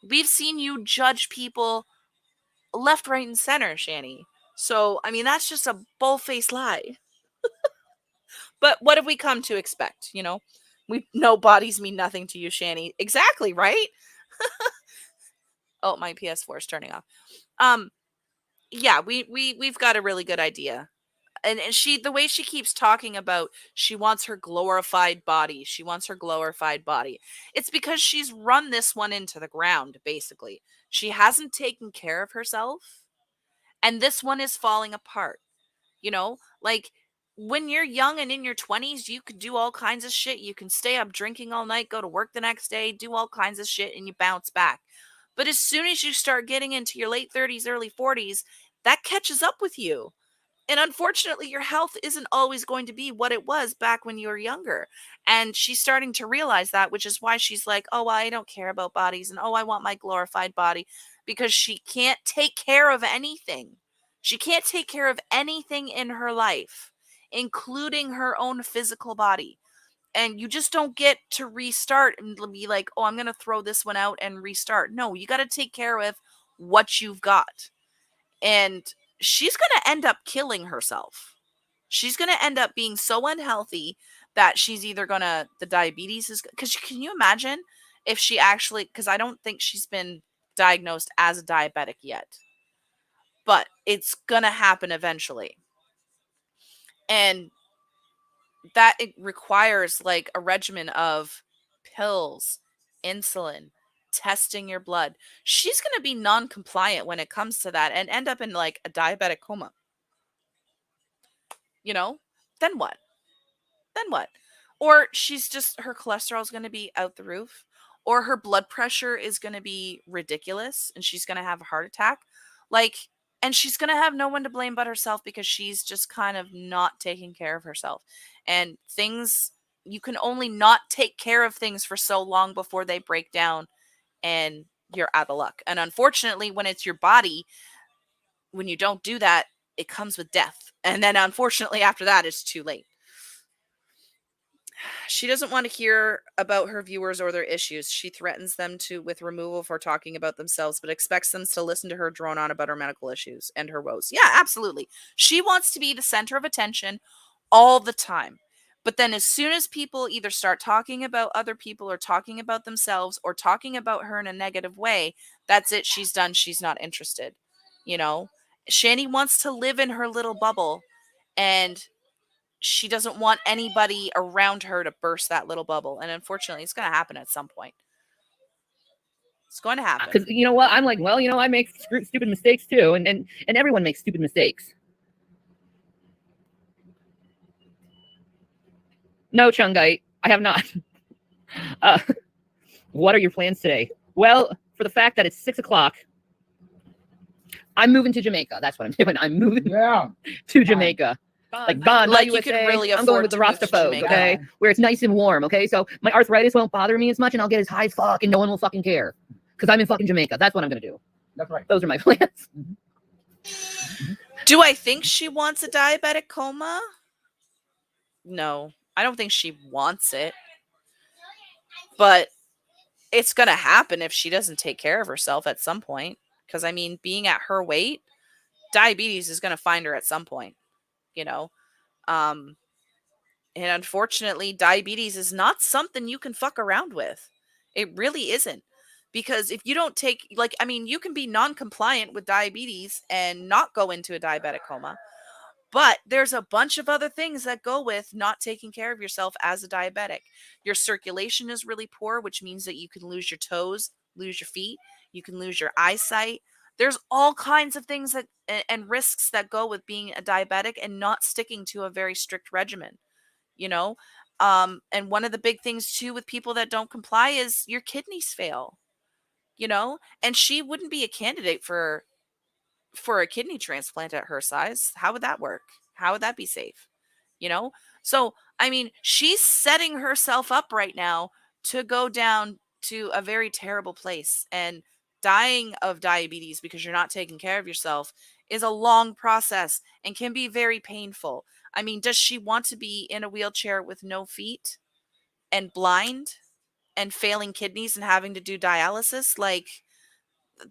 We've seen you judge people left, right, and center, Shanny. So, I mean, that's just a bull-faced lie. But what have we come to expect, you know? We know bodies mean nothing to you, Shanny. Exactly, right? Oh, my PS4 is turning off. Yeah, we've got a really good idea. And the way she keeps talking about she wants her glorified body. She wants her glorified body. It's because she's run this one into the ground, basically. She hasn't taken care of herself, and this one is falling apart. You know, like when you're young and in your 20s, you could do all kinds of shit. You can stay up drinking all night, go to work the next day, do all kinds of shit, and you bounce back. But as soon as you start getting into your late 30s, early 40s, that catches up with you. And unfortunately, your health isn't always going to be what it was back when you were younger. And she's starting to realize that, which is why she's like, oh, well, I don't care about bodies. And oh, I want my glorified body, because she can't take care of anything. She can't take care of anything in her life, including her own physical body. And you just don't get to restart and be like, oh, I'm going to throw this one out and restart. No, you got to take care of what you've got. And she's going to end up killing herself. She's going to end up being so unhealthy that she's either going to, the diabetes is, because can you imagine if she actually, because I don't think she's been diagnosed as a diabetic yet, but it's going to happen eventually. And that it requires like a regimen of pills, insulin, testing your blood. She's going to be non-compliant when it comes to that and end up in like a diabetic coma. You know, then what? Then what? Or she's just, her cholesterol is going to be out the roof, or her blood pressure is going to be ridiculous and she's going to have a heart attack. Like, and she's going to have no one to blame but herself, because she's just kind of not taking care of herself. And things, you can only not take care of things for so long before they break down and you're out of luck. And unfortunately, when it's your body, when you don't do that, it comes with death. And then unfortunately after that, it's too late. She doesn't want to hear about her viewers or their issues. She threatens them with removal for talking about themselves, but expects them to listen to her drone on about her medical issues and her woes. Yeah, absolutely. She wants to be the center of attention all the time. But then as soon as people either start talking about other people or talking about themselves or talking about her in a negative way, that's it. She's done. She's not interested. You know, Shanny wants to live in her little bubble, and she doesn't want anybody around her to burst that little bubble. And unfortunately, it's going to happen at some point. It's going to happen. Because you know what? I'm like, well, you know, I make stupid mistakes too. And everyone makes stupid mistakes. No, Chungite, I have not. What are your plans today? Well, for the fact that it's 6 o'clock, I'm moving to Jamaica. That's what I'm doing. I'm moving to Jamaica. Like Bond, like USA, you could really I'm going with the Rasta folk, okay? Where it's nice and warm, okay? So my arthritis won't bother me as much, and I'll get as high as fuck, and no one will fucking care. Because I'm in fucking Jamaica. That's what I'm going to do. That's right. Those are my plans. Do I think she wants a diabetic coma? No, I don't think she wants it. But it's going to happen if she doesn't take care of herself at some point. Because, I mean, being at her weight, diabetes is going to find her at some point, you know? And unfortunately, diabetes is not something you can fuck around with. It really isn't. Because if you don't take, like, I mean, you can be non-compliant with diabetes and not go into a diabetic coma. But there's a bunch of other things that go with not taking care of yourself as a diabetic. Your circulation is really poor, which means that you can lose your toes, lose your feet, you can lose your eyesight. There's all kinds of things that and risks that go with being a diabetic and not sticking to a very strict regimen, you know? And one of the big things too with people that don't comply is your kidneys fail, you know? And she wouldn't be a candidate for a kidney transplant at her size. How would that work? How would that be safe? You know? So, I mean, she's setting herself up right now to go down to a very terrible place. And dying of diabetes because you're not taking care of yourself is a long process and can be very painful. I mean, does she want to be in a wheelchair with no feet and blind and failing kidneys and having to do dialysis? Like,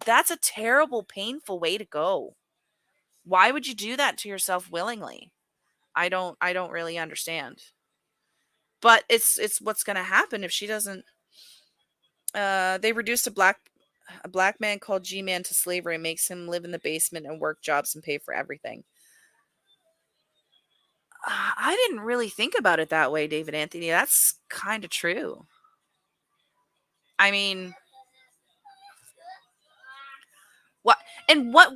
that's a terrible, painful way to go. Why would you do that to yourself willingly? I don't really understand. But it's what's going to happen if she doesn't they reduced a black man called G-Man to slavery and makes him live in the basement and work jobs and pay for everything. I didn't really think about it that way, David Anthony. That's kind of true. I mean, what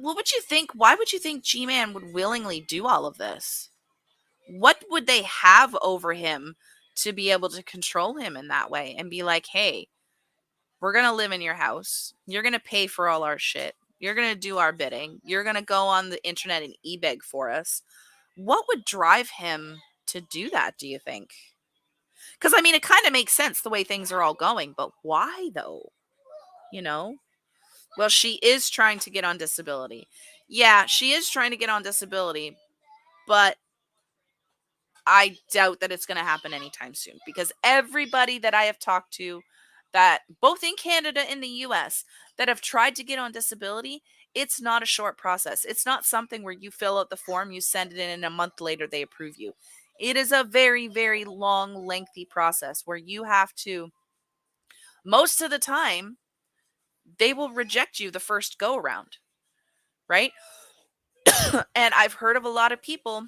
what would you think? Why would you think G-Man would willingly do all of this? What would they have over him to be able to control him in that way and be like, hey, we're going to live in your house. You're going to pay for all our shit. You're going to do our bidding. You're going to go on the internet and e-beg for us. What would drive him to do that, do you think? Because, I mean, it kind of makes sense the way things are all going, but why, though? You know? Well, she is trying to get on disability. Yeah, she is trying to get on disability, but I doubt that it's going to happen anytime soon because everybody that I have talked to, that both in Canada and the US, that have tried to get on disability, it's not a short process. It's not something where you fill out the form, you send it in, and a month later they approve you. It is a very, very long, lengthy process where you have to, most of the time, they will reject you the first go around, right? And I've heard of a lot of people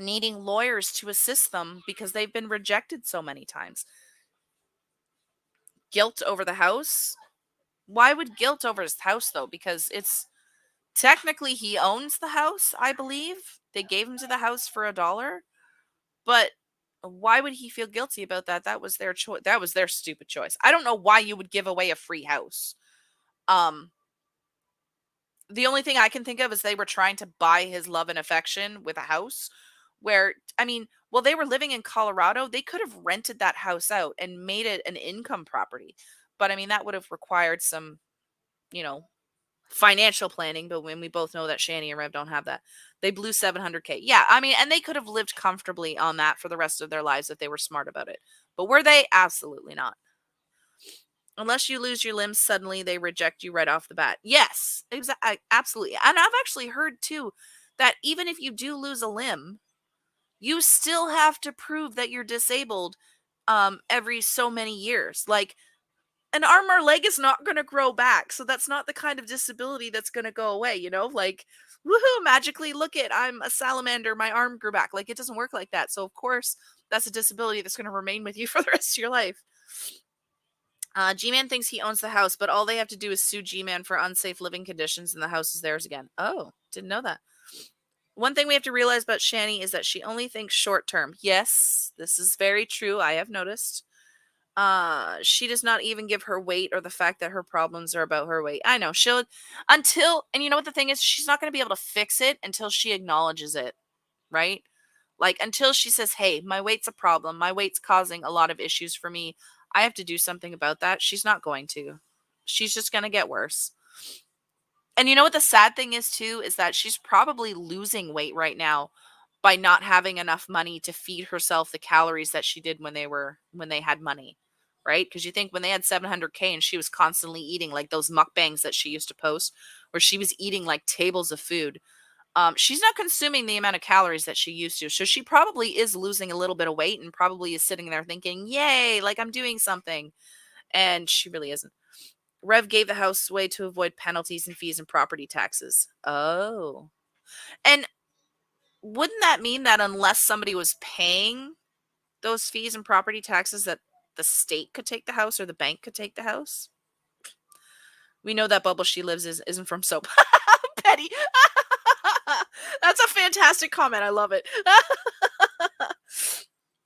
needing lawyers to assist them because they've been rejected so many times. Guilt over the house? Why would guilt over his house though? Because it's technically he owns the house, I believe. They gave him to the house for $1, but why would he feel guilty about that? That was their choice. That was their stupid choice. I don't know why you would give away a free house. The only thing I can think of is they were trying to buy his love and affection with a house where, I mean, well, they were living in Colorado. They could have rented that house out and made it an income property. But I mean, that would have required some, you know, financial planning. But when we both know that Shanny and Rev don't have that, they blew 700K. Yeah. I mean, and they could have lived comfortably on that for the rest of their lives if they were smart about it. But were they? Absolutely not. Unless you lose your limbs suddenly, they reject you right off the bat. Yes, absolutely. And I've actually heard too that even if you do lose a limb, you still have to prove that you're disabled every so many years. Like an arm or leg is not going to grow back, so that's not the kind of disability that's going to go away, you know? Like, woohoo, magically, look it, I'm a salamander, my arm grew back. Like, it doesn't work like that. So of course, that's a disability that's going to remain with you for the rest of your life. G-Man thinks he owns the house, but all they have to do is sue G-Man for unsafe living conditions and the house is theirs again. Oh, didn't know that. One thing we have to realize about Shanny is that she only thinks short term. Yes, this is very true. I have noticed. She does not even give her weight or the fact that her problems are about her weight. I know. And you know what the thing is? She's not going to be able to fix it until she acknowledges it, right? Like, until she says, hey, my weight's a problem. My weight's causing a lot of issues for me. I have to do something about that. She's not going to. She's just going to get worse. And you know what the sad thing is, too, is that she's probably losing weight right now by not having enough money to feed herself the calories that she did when they had money, right? Because you think when they had 700K and she was constantly eating like those mukbangs that she used to post, where she was eating like tables of food. She's not consuming the amount of calories that she used to. So she probably is losing a little bit of weight and probably is sitting there thinking, yay, like I'm doing something. And she really isn't. Rev gave the house away to avoid penalties and fees and property taxes. Oh. And wouldn't that mean that unless somebody was paying those fees and property taxes that the state could take the house or the bank could take the house? We know that bubble she lives isn't from soap. Petty. That's a fantastic comment. I love it.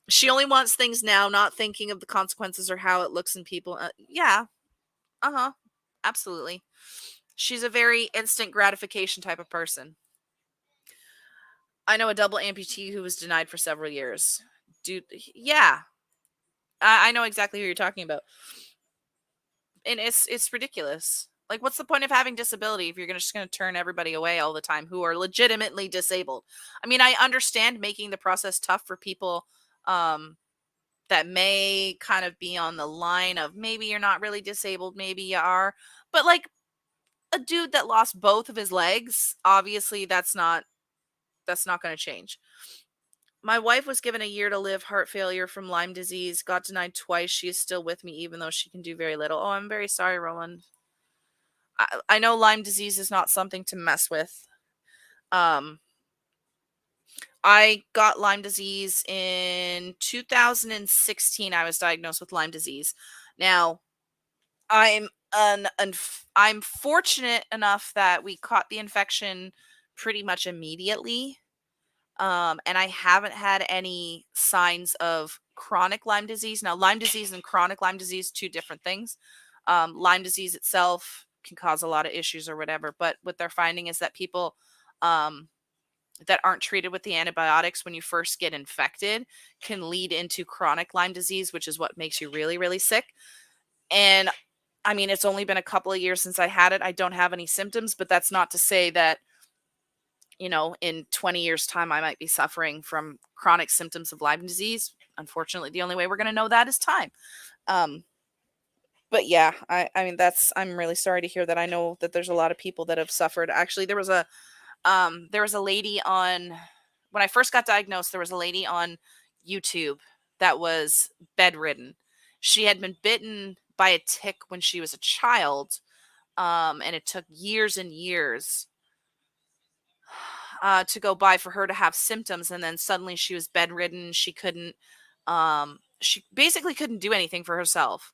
She only wants things now, not thinking of the consequences or how it looks in people. Yeah. Uh-huh. Absolutely. She's a very instant gratification type of person. I know a double amputee who was denied for several years. Dude, yeah. I know exactly who you're talking about. And it's ridiculous. Like, what's the point of having disability if you're just going to turn everybody away all the time who are legitimately disabled? I mean, I understand making the process tough for people that may kind of be on the line of maybe you're not really disabled, maybe you are. But like a dude that lost both of his legs, obviously that's not going to change. My wife was given a year to live, heart failure from Lyme disease, got denied twice. She is still with me, even though she can do very little. Oh, I'm very sorry, Roland. I know Lyme disease is not something to mess with. I got Lyme disease in 2016. I was diagnosed with Lyme disease. Now, I'm I'm fortunate enough that we caught the infection pretty much immediately. And I haven't had any signs of chronic Lyme disease. Now, Lyme disease and chronic Lyme disease, two different things. Lyme disease itself can cause a lot of issues or whatever, but what they're finding is that people that aren't treated with the antibiotics when you first get infected can lead into chronic Lyme disease, which is what makes you really, really sick. And I mean, it's only been a couple of years since I had it. I don't have any symptoms, but that's not to say that, in 20 years' time, I might be suffering from chronic symptoms of Lyme disease. Unfortunately, the only way we're going to know that is time. But yeah, I mean, I'm really sorry to hear that. I know that there's a lot of people that have suffered. Actually, there was a lady on, when I first got diagnosed, there was a lady on YouTube that was bedridden. She had been bitten by a tick when she was a child. And it took years and years to go by for her to have symptoms. And then suddenly she was bedridden. She basically couldn't do anything for herself.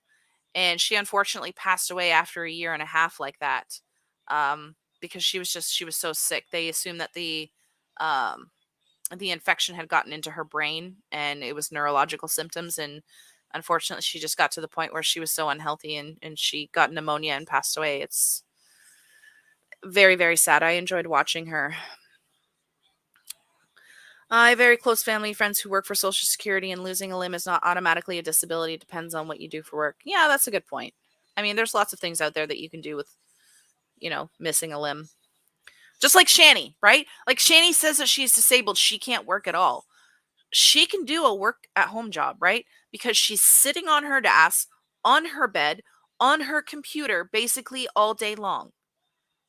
And she unfortunately passed away after a year and a half like that. Because she was so sick. They assumed that the infection had gotten into her brain and it was neurological symptoms. And unfortunately, she just got to the point where she was so unhealthy and she got pneumonia and passed away. It's very, very sad. I enjoyed watching her. I have very close family friends who work for Social Security, and losing a limb is not automatically a disability. It depends on what you do for work. Yeah, that's a good point. I mean, there's lots of things out there that you can do with, missing a limb. Just like Shanny, right? Like Shanny says that she's disabled. She can't work at all. She can do a work at home job, right? Because she's sitting on her ass, on her bed, on her computer, basically all day long.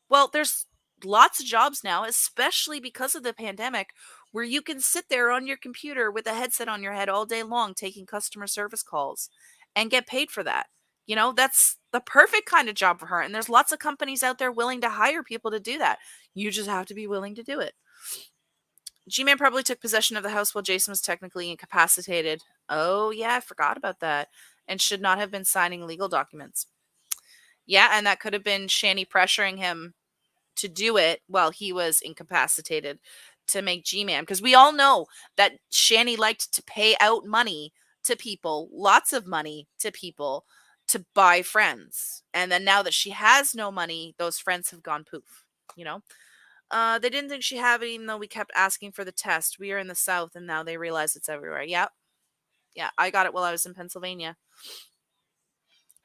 Well, there's lots of jobs now, especially because of the pandemic, where you can sit there on your computer with a headset on your head all day long taking customer service calls and get paid for that. That's the perfect kind of job for her. And there's lots of companies out there willing to hire people to do that. You just have to be willing to do it. G-Man probably took possession of the house while Jason was technically incapacitated. Oh, yeah, I forgot about that. And should not have been signing legal documents. Yeah, and that could have been Shanny pressuring him to do it while he was incapacitated to make G-Man. Because we all know that Shanny liked to pay out money to people, lots of money to people, to buy friends. And then now that she has no money, those friends have gone poof, They didn't think she had it, even though we kept asking for the test. We are in the South, and now they realize it's everywhere. Yep. Yeah, I got it while I was in Pennsylvania.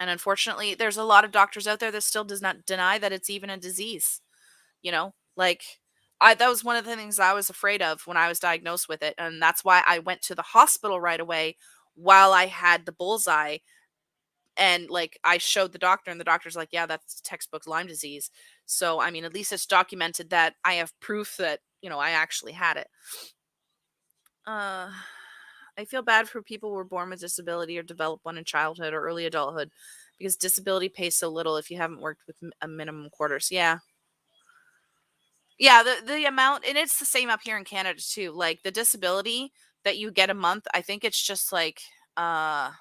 And unfortunately, there's a lot of doctors out there that still does not deny that it's even a disease. Like that was one of the things I was afraid of when I was diagnosed with it. And that's why I went to the hospital right away while I had the bullseye. And like I showed the doctor, and the doctor's like, yeah, that's textbook Lyme disease. So, I mean, at least it's documented that I have proof that, I actually had it. I feel bad for people who were born with disability or develop one in childhood or early adulthood because disability pays so little if you haven't worked with a minimum quarters. Yeah. Yeah, the amount, and it's the same up here in Canada too. Like the disability that you get a month, I think it's just like I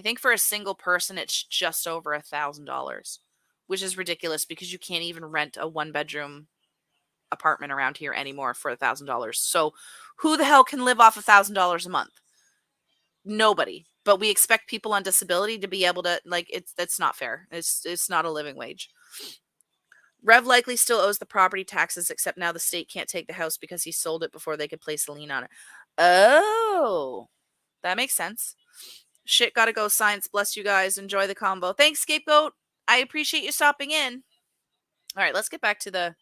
think for a single person it's just over $1,000, which is ridiculous because you can't even rent a 1-bedroom apartment around here anymore for $1,000. So who the hell can live off $1,000 a month? Nobody. But we expect people on disability to be able to, like, that's not fair. It's not a living wage. Rev likely still owes the property taxes, except now the state can't take the house because he sold it before they could place a lien on it. Oh, that makes sense. Shit, gotta go. Science. Bless you guys. Enjoy the combo. Thanks, Scapegoat. I appreciate you stopping in. All right, let's get back to the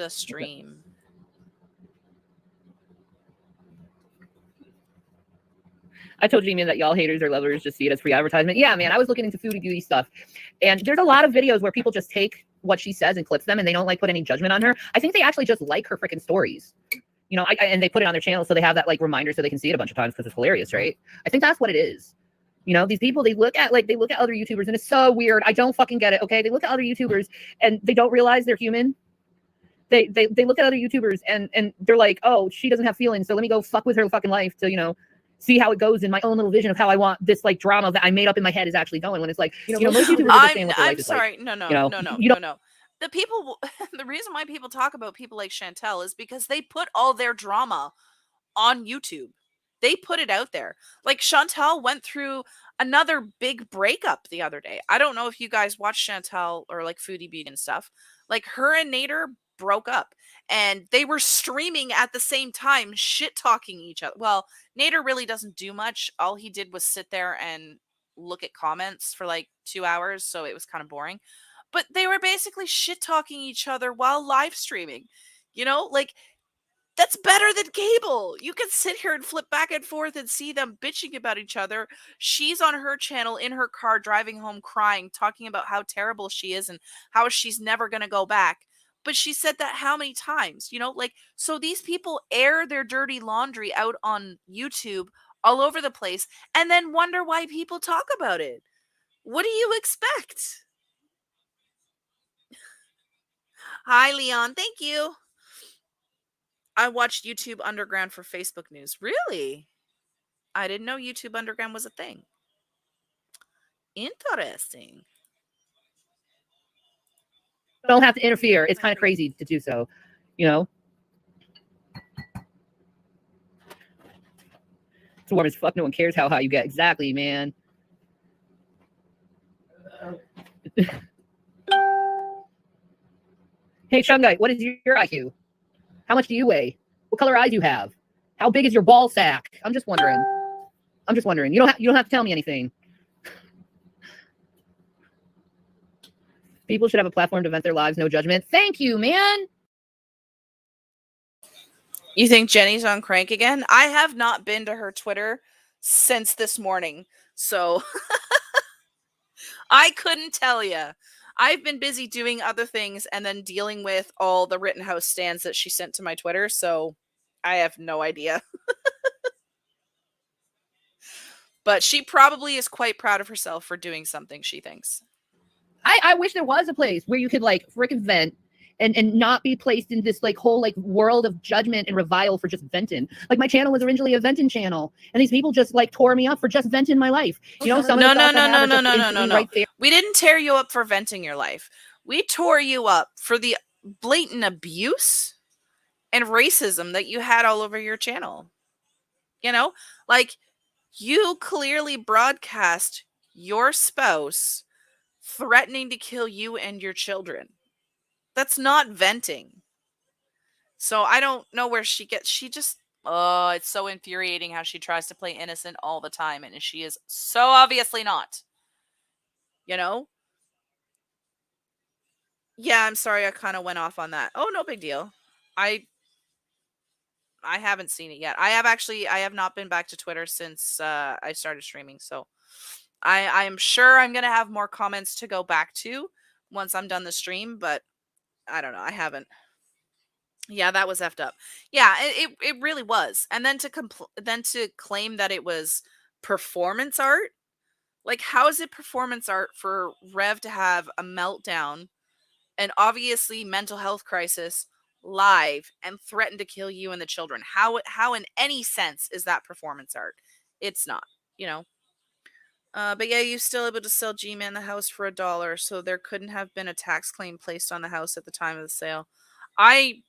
stream. I told Jamie that y'all haters or lovers just see it as free advertisement. Yeah, man, I was looking into foodie beauty stuff, and there's a lot of videos where people just take what she says and clips them, and they don't like put any judgment on her. I think they actually just like her freaking stories, and they put it on their channel so they have that like reminder so they can see it a bunch of times because it's hilarious, right? I think that's what it is. These people, they look at other YouTubers, and it's so weird. I don't fucking get it. Okay, they look at other YouTubers and they don't realize they're human. They look at other YouTubers and they're like, oh, she doesn't have feelings, so let me go fuck with her fucking life to see how it goes in my own little vision of how I want this like drama that I made up in my head is actually going. When it's like, most YouTubers are just saying what their life is like. I'm sorry. No. The people, the reason why people talk about people like Chantel is because they put all their drama on YouTube. They put it out there. Like Chantel went through another big breakup the other day. I don't know if you guys watch Chantel or like Foodie Beauty and stuff. Like her and Nader broke up and they were streaming at the same time, shit talking each other. Well, Nader really doesn't do much. All he did was sit there and look at comments for like 2 hours, so it was kind of boring. But they were basically shit talking each other while live streaming. Like that's better than cable. You can sit here and flip back and forth and see them bitching about each other. She's on her channel in her car driving home crying, talking about how terrible she is and how she's never going to go back. But she said that how many times, so these people air their dirty laundry out on YouTube all over the place and then wonder why people talk about it. What do you expect? Hi, Leon. Thank you. I watched YouTube Underground for Facebook news. Really? I didn't know YouTube Underground was a thing. Interesting. Don't have to interfere. It's kind of crazy to do so, It's warm as fuck. No one cares how high you get. Exactly, man. Hey, Shungite, what is your IQ? How much do you weigh? What color eyes do you have? How big is your ball sack? I'm just wondering. You don't have to tell me anything. People should have a platform to vent their lives, no judgment. Thank you, man. You think Jenny's on crank again? I have not been to her Twitter since this morning, so I couldn't tell you. I've been busy doing other things and then dealing with all the Rittenhouse stands that she sent to my Twitter, so I have no idea. But she probably is quite proud of herself for doing something, she thinks. I wish there was a place where you could like frickin' vent and not be placed in this like whole like world of judgment and revile for just venting. Like my channel was originally a venting channel, and these people just like tore me up for just venting my life. No. We didn't tear you up for venting your life. We tore you up for the blatant abuse and racism that you had all over your channel. Like you clearly broadcast your spouse threatening to kill you and your children. That's not venting. So I don't know where she just, it's so infuriating how she tries to play innocent all the time. And she is so obviously not, Yeah, I'm sorry. I kind of went off on that. Oh, no big deal. I haven't seen it yet. I have not been back to Twitter since I started streaming. So I am sure I'm going to have more comments to go back to once I'm done the stream, but I don't know. I haven't. Yeah, that was effed up. Yeah, it really was. And then to claim that it was performance art, like how is it performance art for Rev to have a meltdown, an obviously mental health crisis, live, and threaten to kill you and the children? How in any sense is that performance art? It's not, you know. But yeah, you're still able to sell G-Man the house for $1, so there couldn't have been a tax claim placed on the house at the time of the sale. I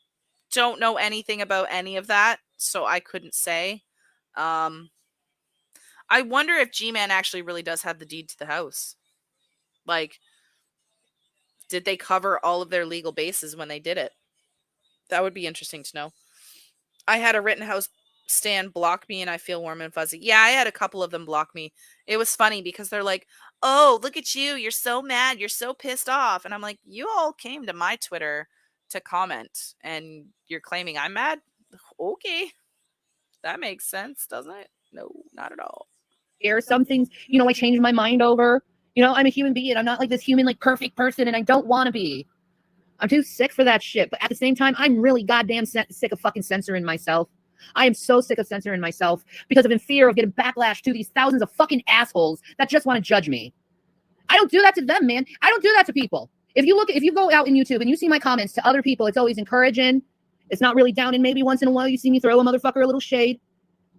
don't know anything about any of that, so I couldn't say. I wonder if G-Man actually really does have the deed to the house. Like, did they cover all of their legal bases when they did it? That would be interesting to know. I had a Rittenhouse stan block me and I feel warm and fuzzy. Yeah, I had a couple of them block me. It was funny because they're like, oh, look at you. You're so mad. You're so pissed off. And I'm like, you all came to my Twitter to comment and you're claiming I'm mad? Okay. That makes sense, doesn't it? No, not at all. Or some things, you know, I changed my mind over. You know, I'm a human being. I'm not like this human, like perfect person, and I don't want to be. I'm too sick for that shit. But at the same time, I'm really goddamn sick of fucking censoring myself. I am so sick of censoring myself because of in fear of getting backlash to these thousands of fucking assholes that just want to judge me. I don't do that to them, man. I don't do that to people. If you go out in YouTube and you see my comments to other people, it's always encouraging. It's not really down, and maybe once in a while you see me throw a motherfucker a little shade,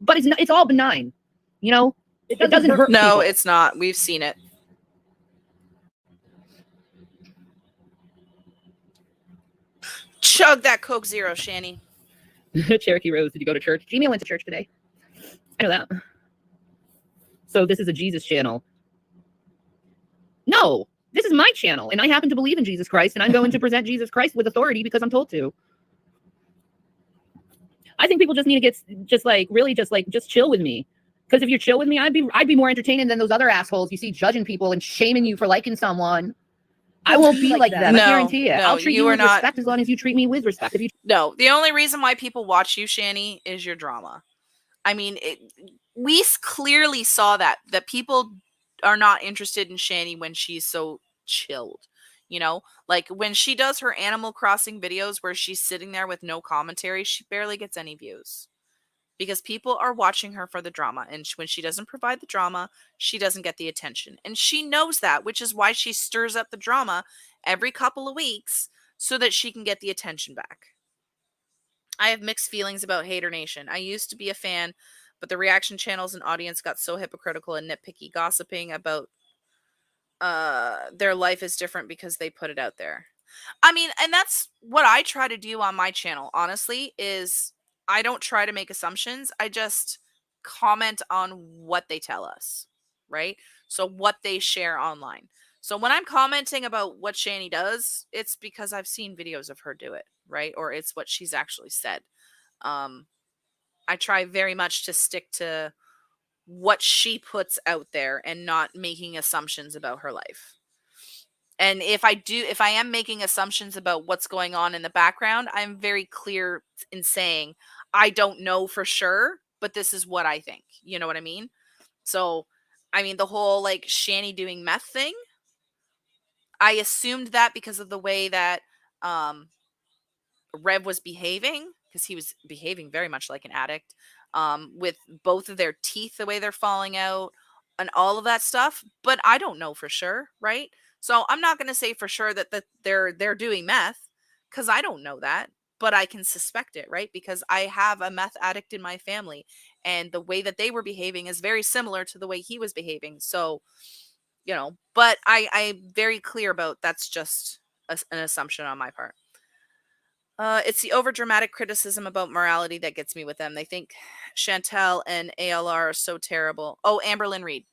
but it's all benign, you know. It doesn't hurt. No, people. It's not. We've seen it. Chug that Coke Zero, Shanny. Cherokee Rose, did you go to church? Jamie went to church today. I know that. So this is a Jesus channel. No, this is my channel, and I happen to believe in Jesus Christ, and I'm going to present Jesus Christ with authority because I'm told to. I think people just need to just chill with me. Because if you're chill with me, I'd be more entertaining than those other assholes you see judging people and shaming you for liking someone. I won't be like that. No, I guarantee it. no, I'll treat you with respect as long as you treat me with respect. No, the only reason why people watch you, Shanny, is your drama. I mean, we clearly saw that people are not interested in Shanny when she's so chilled. You know, like when she does her Animal Crossing videos where she's sitting there with no commentary, she barely gets any views. Because people are watching her for the drama. And when she doesn't provide the drama, she doesn't get the attention. And she knows that, which is why she stirs up the drama every couple of weeks so that she can get the attention back. I have mixed feelings about Hater Nation. I used to be a fan, but the reaction channels and audience got so hypocritical and nitpicky, gossiping about their life is different because they put it out there. I mean, and that's what I try to do on my channel, honestly, is I don't try to make assumptions. I just comment on what they tell us, right? So what they share online. So when I'm commenting about what Shanny does, it's because I've seen videos of her do it, right? Or it's what she's actually said. I try very much to stick to what she puts out there and not making assumptions about her life. And if I am making assumptions about what's going on in the background, I'm very clear in saying, I don't know for sure, but this is what I think. You know what I mean? So, I mean, the whole like Shanny doing meth thing, I assumed that because of the way that Rev was behaving, because he was behaving very much like an addict, with both of their teeth, the way they're falling out, and all of that stuff. But I don't know for sure, right? So I'm not going to say for sure that they're doing meth because I don't know that, but I can suspect it, right? Because I have a meth addict in my family, and the way that they were behaving is very similar to the way he was behaving. So, you know, but I'm very clear about that's just an assumption on my part. It's the overdramatic criticism about morality that gets me with them. They think Chantel and ALR are so terrible. Oh, Amberlyn Reed.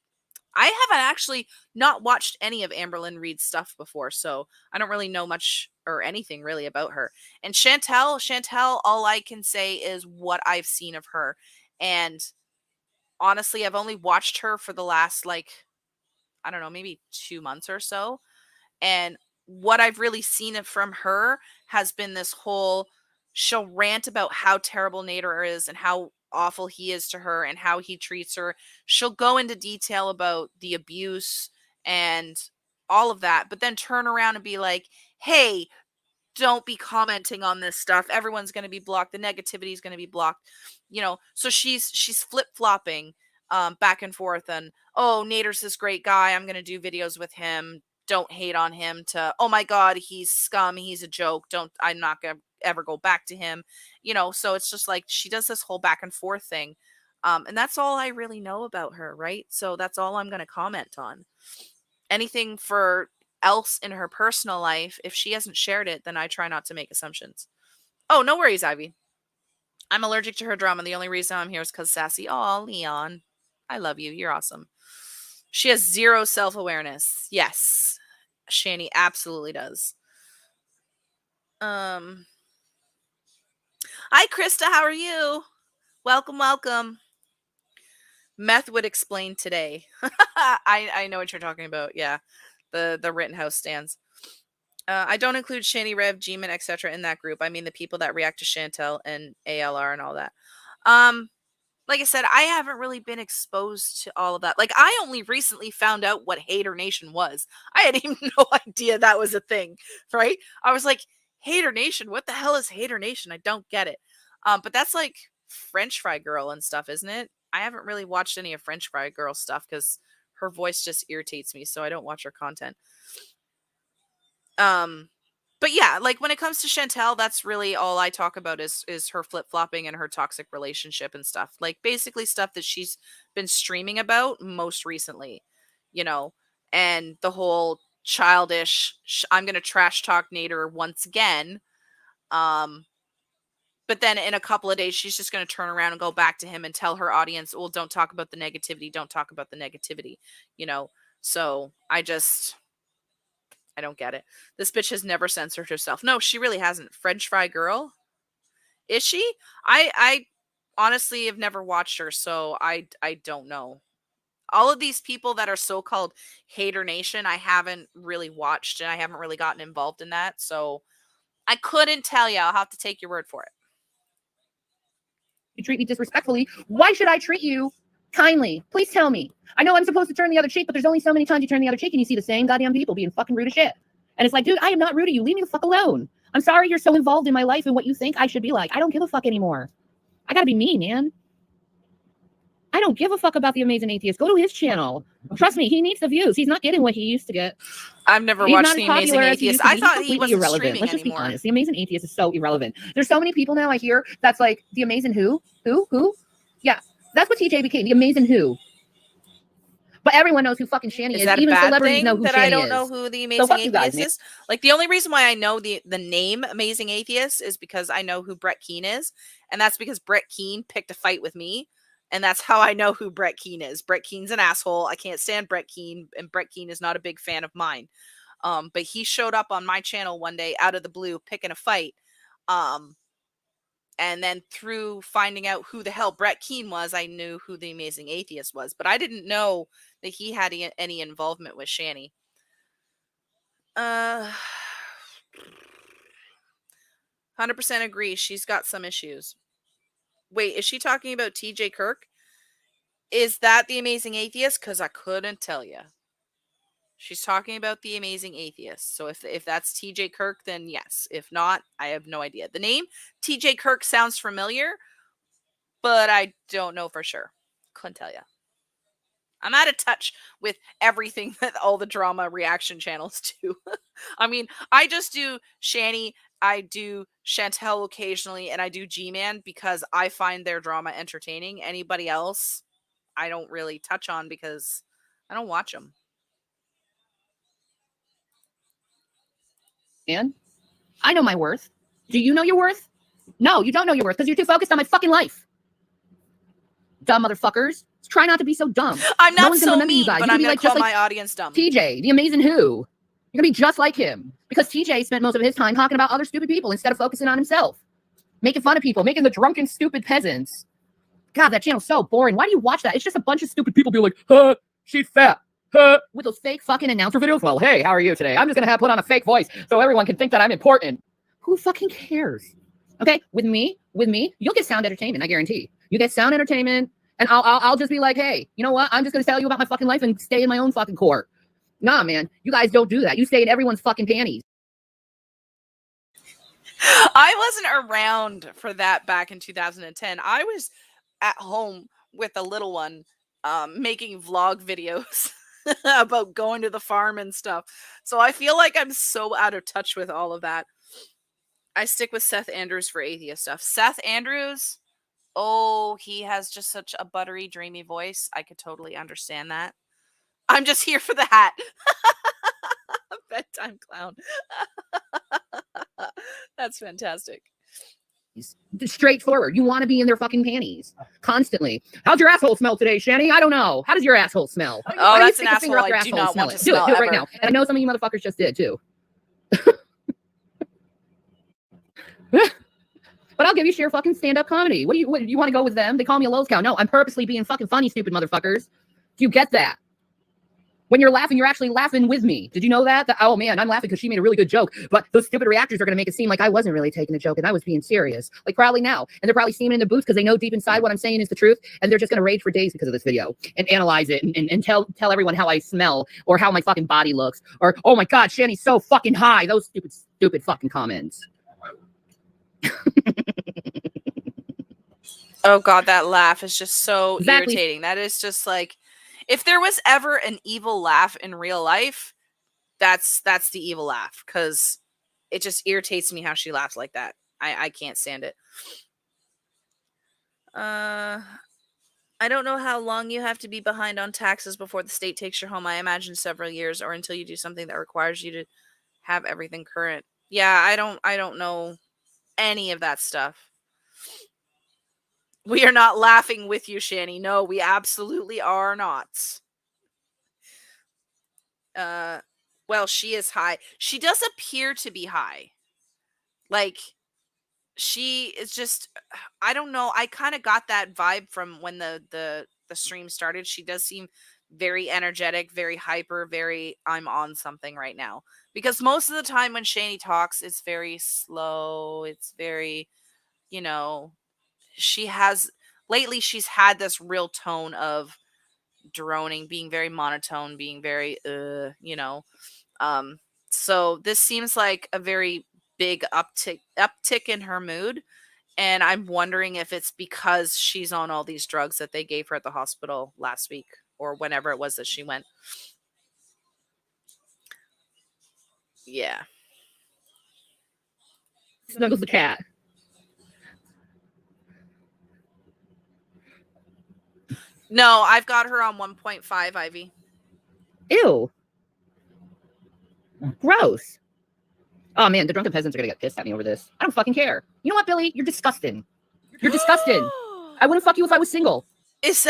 I haven't actually not watched any of Amberlyn Reed's stuff before, so I don't really know much or anything really about her. And Chantel, all I can say is what I've seen of her. And honestly, I've only watched her for the last, like, I don't know, maybe 2 months or so. And what I've really seen it from her has been this whole, she'll rant about how terrible Nader is and how awful he is to her and how he treats her. She'll go into detail about the abuse and all of that, but then turn around and be like, hey, don't be commenting on this stuff. Everyone's going to be blocked. The negativity is going to be blocked. So she's flip-flopping back and forth, and oh, Nader's this great guy, I'm going to do videos with him, don't hate on him, to oh my god, he's scum, he's a joke, I'm not going to ever go back to him. So it's just like she does this whole back and forth thing. And that's all I really know about her, right? So that's all I'm going to comment on. Anything for else in her personal life, if she hasn't shared it, then I try not to make assumptions. Oh, no worries, Ivy. I'm allergic to her drama. The only reason I'm here is because sassy. Oh, Leon, I love you. You're awesome. She has zero self-awareness. Yes, Shanny absolutely does. Hi, Krista. How are you? Welcome, welcome. Meth would explain today. I know what you're talking about. Yeah, the Rittenhouse stands. I don't include Shanny, Rev, G-Man, etc. in that group. I mean the people that react to Chantel and ALR and all that. Like I said, I haven't really been exposed to all of that. Like, I only recently found out what Hater Nation was. I had even no idea that was a thing, right? I was like, Hater Nation? What the hell is Hater Nation? I don't get it. But that's like French Fry Girl and stuff, isn't it? I haven't really watched any of French Fry Girl stuff because her voice just irritates me, so I don't watch her content. But yeah, like when it comes to Chantel, that's really all I talk about is her flip-flopping and her toxic relationship and stuff. Like basically stuff that she's been streaming about most recently, and the whole childish, I'm going to trash talk Nader once again. But then in a couple of days, she's just going to turn around and go back to him and tell her audience, well, don't talk about the negativity. Don't talk about the negativity, So I don't get it. This bitch has never censored herself. No, she really hasn't. French Fry Girl? Is she? I honestly have never watched her, so I don't know. All of these people that are so-called Hater Nation, I haven't really watched, and I haven't really gotten involved in that, so I couldn't tell you. I'll have to take your word for it. You treat me disrespectfully. Why should I treat you kindly? Please tell me. I know I'm supposed to turn the other cheek, but there's only so many times you turn the other cheek and you see the same goddamn people being fucking rude as shit. And it's like, dude, I am not rude to you. Leave me the fuck alone. I'm sorry you're so involved in my life and what you think I should be like. I don't give a fuck anymore. I gotta be me, man. I don't give a fuck about the Amazing Atheist. Go to his channel. Trust me, he needs the views. He's not getting what he used to get. I've never watched The Amazing Atheist. I thought he wasn't irrelevant. streaming Let's just anymore. be honest. The Amazing Atheist is so irrelevant. There's so many people now I hear that's like, the Amazing who? Who? Yeah, that's what TJ became. The Amazing who? But everyone knows who fucking Shanny is. Is that Even a bad celebrities thing know who that Shanny I don't is. know who The Amazing Atheist is? Like, the only reason why I know the name Amazing Atheist is because I know who Brett Keane is. And that's because Brett Keane picked a fight with me. And that's how I know who Brett Keane is. Brett Keane's an asshole. I can't stand Brett Keane. And Brett Keane is not a big fan of mine. But he showed up on my channel one day out of the blue picking a fight. And then through finding out who the hell Brett Keane was, I knew who the Amazing Atheist was. But I didn't know that he had any involvement with Shanny. 100% agree. She's got some issues. Wait, is she talking about TJ Kirk? Is that the Amazing Atheist? Because I couldn't tell you. She's talking about the Amazing Atheist. So if that's TJ Kirk, then yes. If not, I have no idea. The name TJ Kirk sounds familiar, but I don't know for sure. Couldn't tell you. I'm out of touch with everything that all the drama reaction channels do. I mean, I just do Shanny, I do Chantel occasionally, and I do G-Man because I find their drama entertaining. Anybody else, I don't really touch on because I don't watch them. And I know my worth. Do you know your worth? No, you don't know your worth because you're too focused on my fucking life. Dumb motherfuckers. Try not to be so dumb. I'm not no one's so gonna remember mean, you guys. but You're I'm gonna going be to like, call just my audience dumb. TJ, the Amazing who? You're gonna be just like him because TJ spent most of his time talking about other stupid people instead of focusing on himself, making fun of people, making the drunken, stupid peasants. God, that channel's so boring. Why do you watch that? It's just a bunch of stupid people being like, huh, she's fat. Huh, with those fake fucking announcer videos. Well, hey, how are you today? I'm just gonna put on a fake voice so everyone can think that I'm important. Who fucking cares? Okay, with me, you'll get sound entertainment. I guarantee. You get sound entertainment, and I'll just be like, hey, you know what? I'm just gonna tell you about my fucking life and stay in my own fucking court. Nah, man, you guys don't do that. You stay in everyone's fucking panties. I wasn't around for that back in 2010. I was at home with a little one, making vlog videos about going to the farm and stuff. So I feel like I'm so out of touch with all of that. I stick with Seth Andrews for atheist stuff. Seth Andrews, oh, he has just such a buttery, dreamy voice. I could totally understand that. I'm just here for the hat. Bedtime clown. That's fantastic. Straightforward. You want to be in their fucking panties constantly. How's your asshole smell today, Shanny? I don't know. How does your asshole smell? Oh, that's an asshole I do not want to smell. Do it right now. And I know some of you motherfuckers just did too. But I'll give you sheer fucking stand-up comedy. What do you want to go with them? They call me a Lolcow. No, I'm purposely being fucking funny, stupid motherfuckers. Do you get that? When you're laughing, you're actually laughing with me. Did you know that? Oh man, I'm laughing because she made a really good joke. But those stupid reactors are going to make it seem like I wasn't really taking a joke and I was being serious. Like probably now. And they're probably seeing it in the booth because they know deep inside what I'm saying is the truth. And they're just going to rage for days because of this video and analyze it and tell everyone how I smell or how my fucking body looks. Or, oh my God, Shanny's so fucking high. Those stupid fucking comments. Oh God, that laugh is just so irritating. That is just like, if there was ever an evil laugh in real life, that's the evil laugh, because it just irritates me how she laughs like that. I can't stand it. I don't know how long you have to be behind on taxes before the state takes your home. I imagine several years, or until you do something that requires you to have everything current. Yeah, I don't know any of that stuff. We are not laughing with you, Shanny. No, we absolutely are not. Well, she is high. She does appear to be high. Like, she is just, I don't know. I kind of got that vibe from when the stream started. She does seem very energetic, very hyper, very, I'm on something right now. Because most of the time when Shanny talks, it's very slow. It's very, you know, lately she's had this real tone of droning, being very monotone, being very, you know. So this seems like a very big uptick in her mood. And I'm wondering if it's because she's on all these drugs that they gave her at the hospital last week or whenever it was that she went. Yeah. Snuggles the cat. No, I've got her on 1.5, Ivy. Ew. Gross. Oh man, the drunken peasants are gonna get pissed at me over this. I don't fucking care. You know what, Billy? You're disgusting. You're disgusting. I wouldn't fuck you if I was single. Is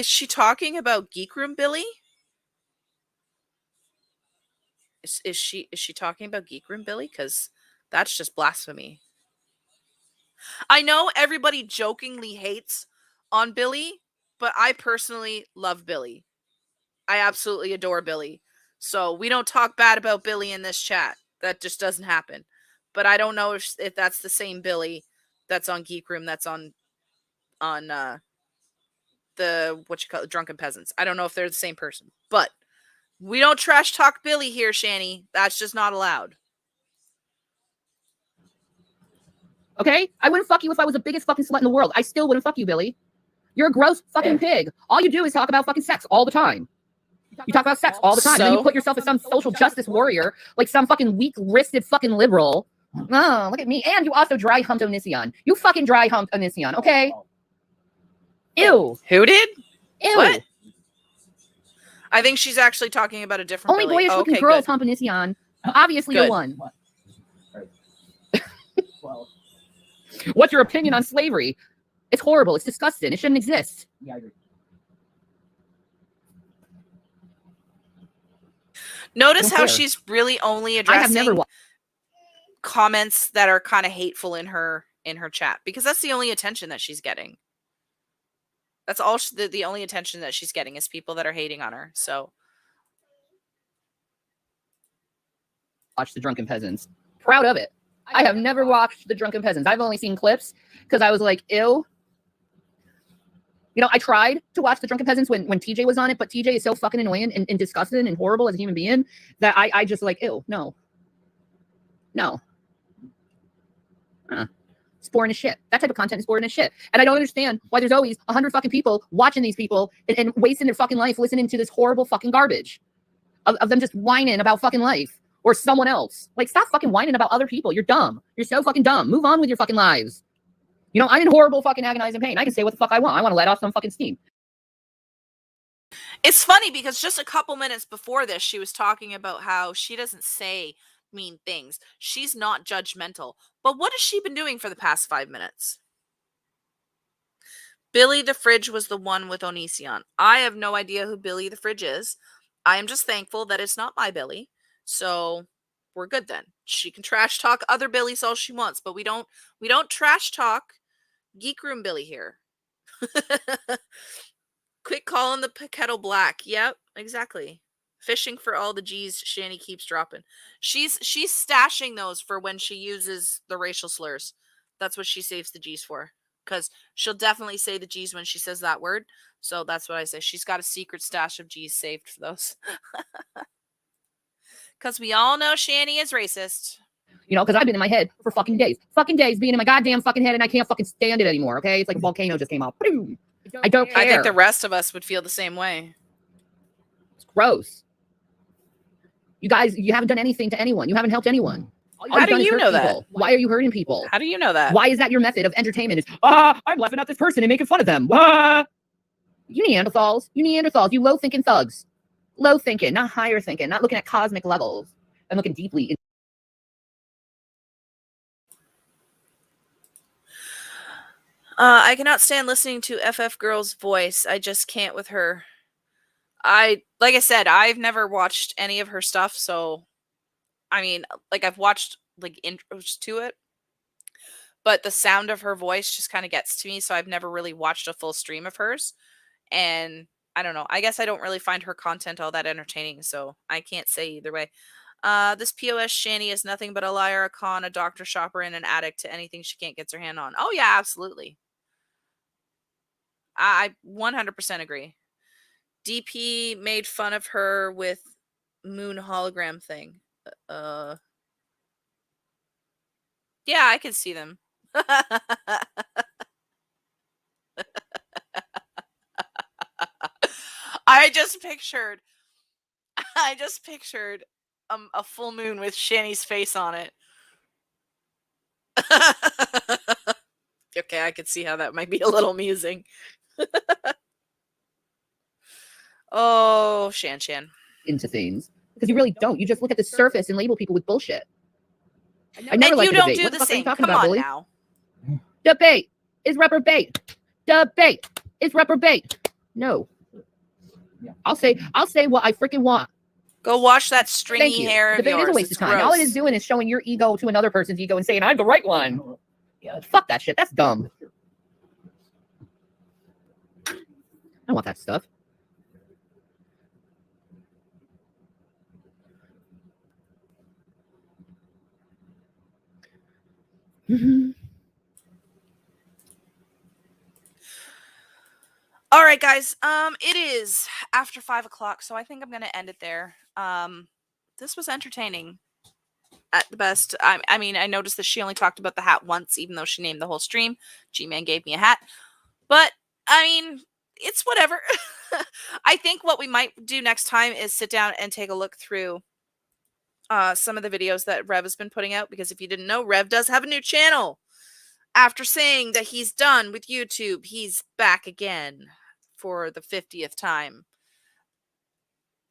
she talking about Geek Room, Billy? Is she talking about Geek Room, Billy? Because that's just blasphemy. I know everybody jokingly hates on Billy, but I personally love Billy. I absolutely adore Billy. So we don't talk bad about Billy in this chat. That just doesn't happen. But I don't know if that's the same Billy that's on Geek Room, that's on the Drunken Peasants. I don't know if they're the same person. But we don't trash talk Billy here, Shanny. That's just not allowed. Okay? I wouldn't fuck you if I was the biggest fucking slut in the world. I still wouldn't fuck you, Billy. You're a gross fucking pig. All you do is talk about fucking sex all the time. You talk about sex all the time. And then you put yourself as some social justice warrior, like some fucking weak-wristed fucking liberal. Oh, look at me. And you also dry humped Onision. You fucking dry humped Onision, okay? Ew. Who did? Ew. What? I think she's actually talking about a different Only Billy. boyish looking girls hump Onision. Obviously Good. you're one. What's your opinion on slavery? It's horrible. It's disgusting. It shouldn't exist. Yeah, I agree. Notice how she's really only addressing I comments that are kind of hateful in her chat, because that's the only attention that she's getting. That's all the only attention that she's getting is people that are hating on her. So watch the Drunken Peasants. Proud of it. I have never watched the Drunken Peasants. I've only seen clips because I was like, ew. You know, I tried to watch The Drunken Peasants when TJ was on it, but TJ is so fucking annoying and disgusting and horrible as a human being that I just like, ew, no. It's boring as shit. That type of content is boring as shit. And I don't understand why there's always 100 fucking people watching these people and wasting their fucking life listening to this horrible fucking garbage of them just whining about fucking life or someone else. Like, stop fucking whining about other people. You're dumb. You're so fucking dumb. Move on with your fucking lives. You know, I'm in horrible fucking agonizing pain. I can say what the fuck I want. I want to let off some fucking steam. It's funny because just a couple minutes before this, she was talking about how she doesn't say mean things. She's not judgmental. But what has she been doing for the past 5 minutes? Billy the Fridge was the one with Onision. I have no idea who Billy the Fridge is. I am just thankful that it's not my Billy. So we're good then. She can trash talk other Billys all she wants, but we don't trash talk Geek Room Billy here. Quit calling the kettle black. Yep, exactly. Fishing for all the G's Shanny keeps dropping. She's stashing those for when she uses the racial slurs. That's what she saves the G's for. Because she'll definitely say the G's when she says that word. So that's what I say. She's got a secret stash of G's saved for those. Because we all know Shanny is racist. You know, because I've been in my head for fucking days. Fucking days being in my goddamn fucking head and I can't fucking stand it anymore, okay? It's like a volcano just came out. I don't care. I think the rest of us would feel the same way. It's gross. You guys, you haven't done anything to anyone. You haven't helped anyone. How do you know that? Why are you hurting people? How do you know that? Why is that your method of entertainment? I'm laughing at this person and making fun of them. You Neanderthals. You low-thinking thugs. Low-thinking, not higher thinking, not looking at cosmic levels and looking deeply. I cannot stand listening to FF Girl's voice. I just can't with her. Like I said, I've never watched any of her stuff, so I mean, like I've watched like intros to it, but the sound of her voice just kind of gets to me, so I've never really watched a full stream of hers. And I don't know. I guess I don't really find her content all that entertaining, so I can't say either way. This POS Shanny is nothing but a liar, a con, a doctor shopper, and an addict to anything she can't get her hand on. Oh yeah, absolutely. I 100% agree. DP made fun of her with moon hologram thing. Yeah, I can see them. I just pictured a full moon with Shanny's face on it. Okay, I could see how that might be a little amusing. Oh, Shan. Into things. Because you really don't. You just look at the surface and label people with bullshit. I never and like you don't do the same. Come on Billy? now. Debate is reprobate. Debate is reprobate. No. I'll say what I freaking want. Go wash that stringy hair of Debate yours. is a waste of time. Gross. All it is doing is showing your ego to another person's ego and saying, I'm the right one. Yeah, fuck that shit. That's dumb. I don't want that stuff. All right, guys. It is after 5 o'clock, so I think I'm gonna end it there. This was entertaining at the best. I mean, I noticed that she only talked about the hat once, even though she named the whole stream. G-Man gave me a hat, but I mean, it's whatever. I think what we might do next time is sit down and take a look through some of the videos that Rev has been putting out, because if you didn't know, Rev does have a new channel. After saying that he's done with YouTube, he's back again for the 50th time.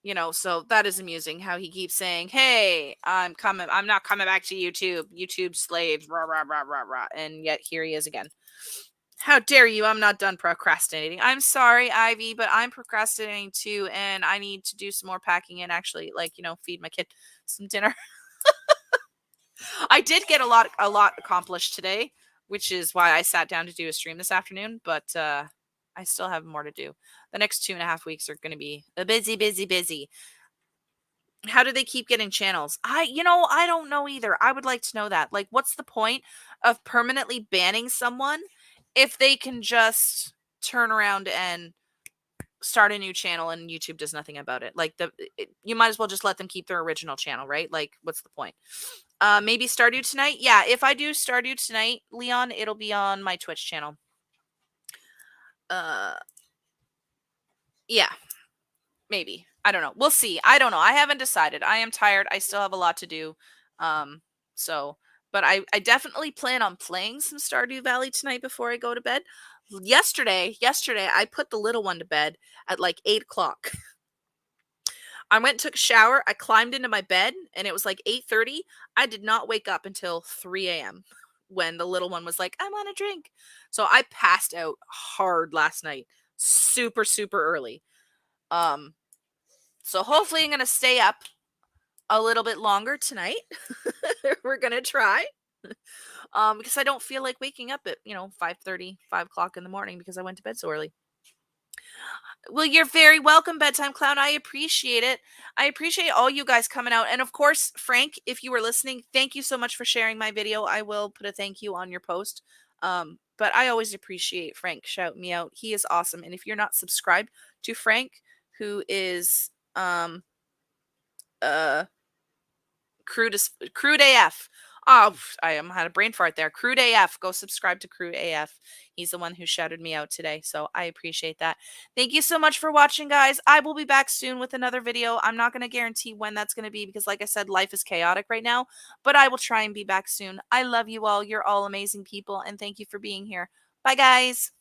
You know, so that is amusing how he keeps saying, hey, I'm not coming back to YouTube. YouTube slaves, rah, rah, rah, rah, rah. And yet here he is again. How dare you? I'm not done procrastinating. I'm sorry, Ivy, but I'm procrastinating too, and I need to do some more packing and actually, like, you know, feed my kid some dinner. I did get a lot accomplished today, which is why I sat down to do a stream this afternoon, but I still have more to do. The next 2.5 weeks are going to be a busy. How do they keep getting channels? I don't know either. I would like to know that. Like, what's the point of permanently banning someone if they can just turn around and start a new channel and YouTube does nothing about it. Like you might as well just let them keep their original channel, right? Like what's the point? Maybe Stardew tonight. Yeah, if I do Stardew tonight, Leon, it'll be on my Twitch channel. Yeah, maybe. I don't know. We'll see. I don't know. I haven't decided. I am tired. I still have a lot to do. But I definitely plan on playing some Stardew Valley tonight before I go to bed. Yesterday, I put the little one to bed at like 8 o'clock. I went and took a shower. I climbed into my bed and it was like 8:30. I did not wake up until 3 a.m. when the little one was like, I want a drink. So I passed out hard last night. Super, super early. So hopefully I'm going to stay up a little bit longer tonight. We're going to try. Because I don't feel like waking up at, 5:30, 5 o'clock in the morning because I went to bed so early. Well, you're very welcome, Bedtime Clown. I appreciate it. I appreciate all you guys coming out. And of course, Frank, if you were listening, thank you so much for sharing my video. I will put a thank you on your post. But I always appreciate Frank shouting me out. He is awesome. And if you're not subscribed to Frank, who is Crude AF. Oh, I had a brain fart there. Crude AF. Go subscribe to Crude AF. He's the one who shouted me out today, so I appreciate that. Thank you so much for watching, guys. I will be back soon with another video. I'm not going to guarantee when that's going to be because, like I said, life is chaotic right now, but I will try and be back soon. I love you all. You're all amazing people, and thank you for being here. Bye, guys.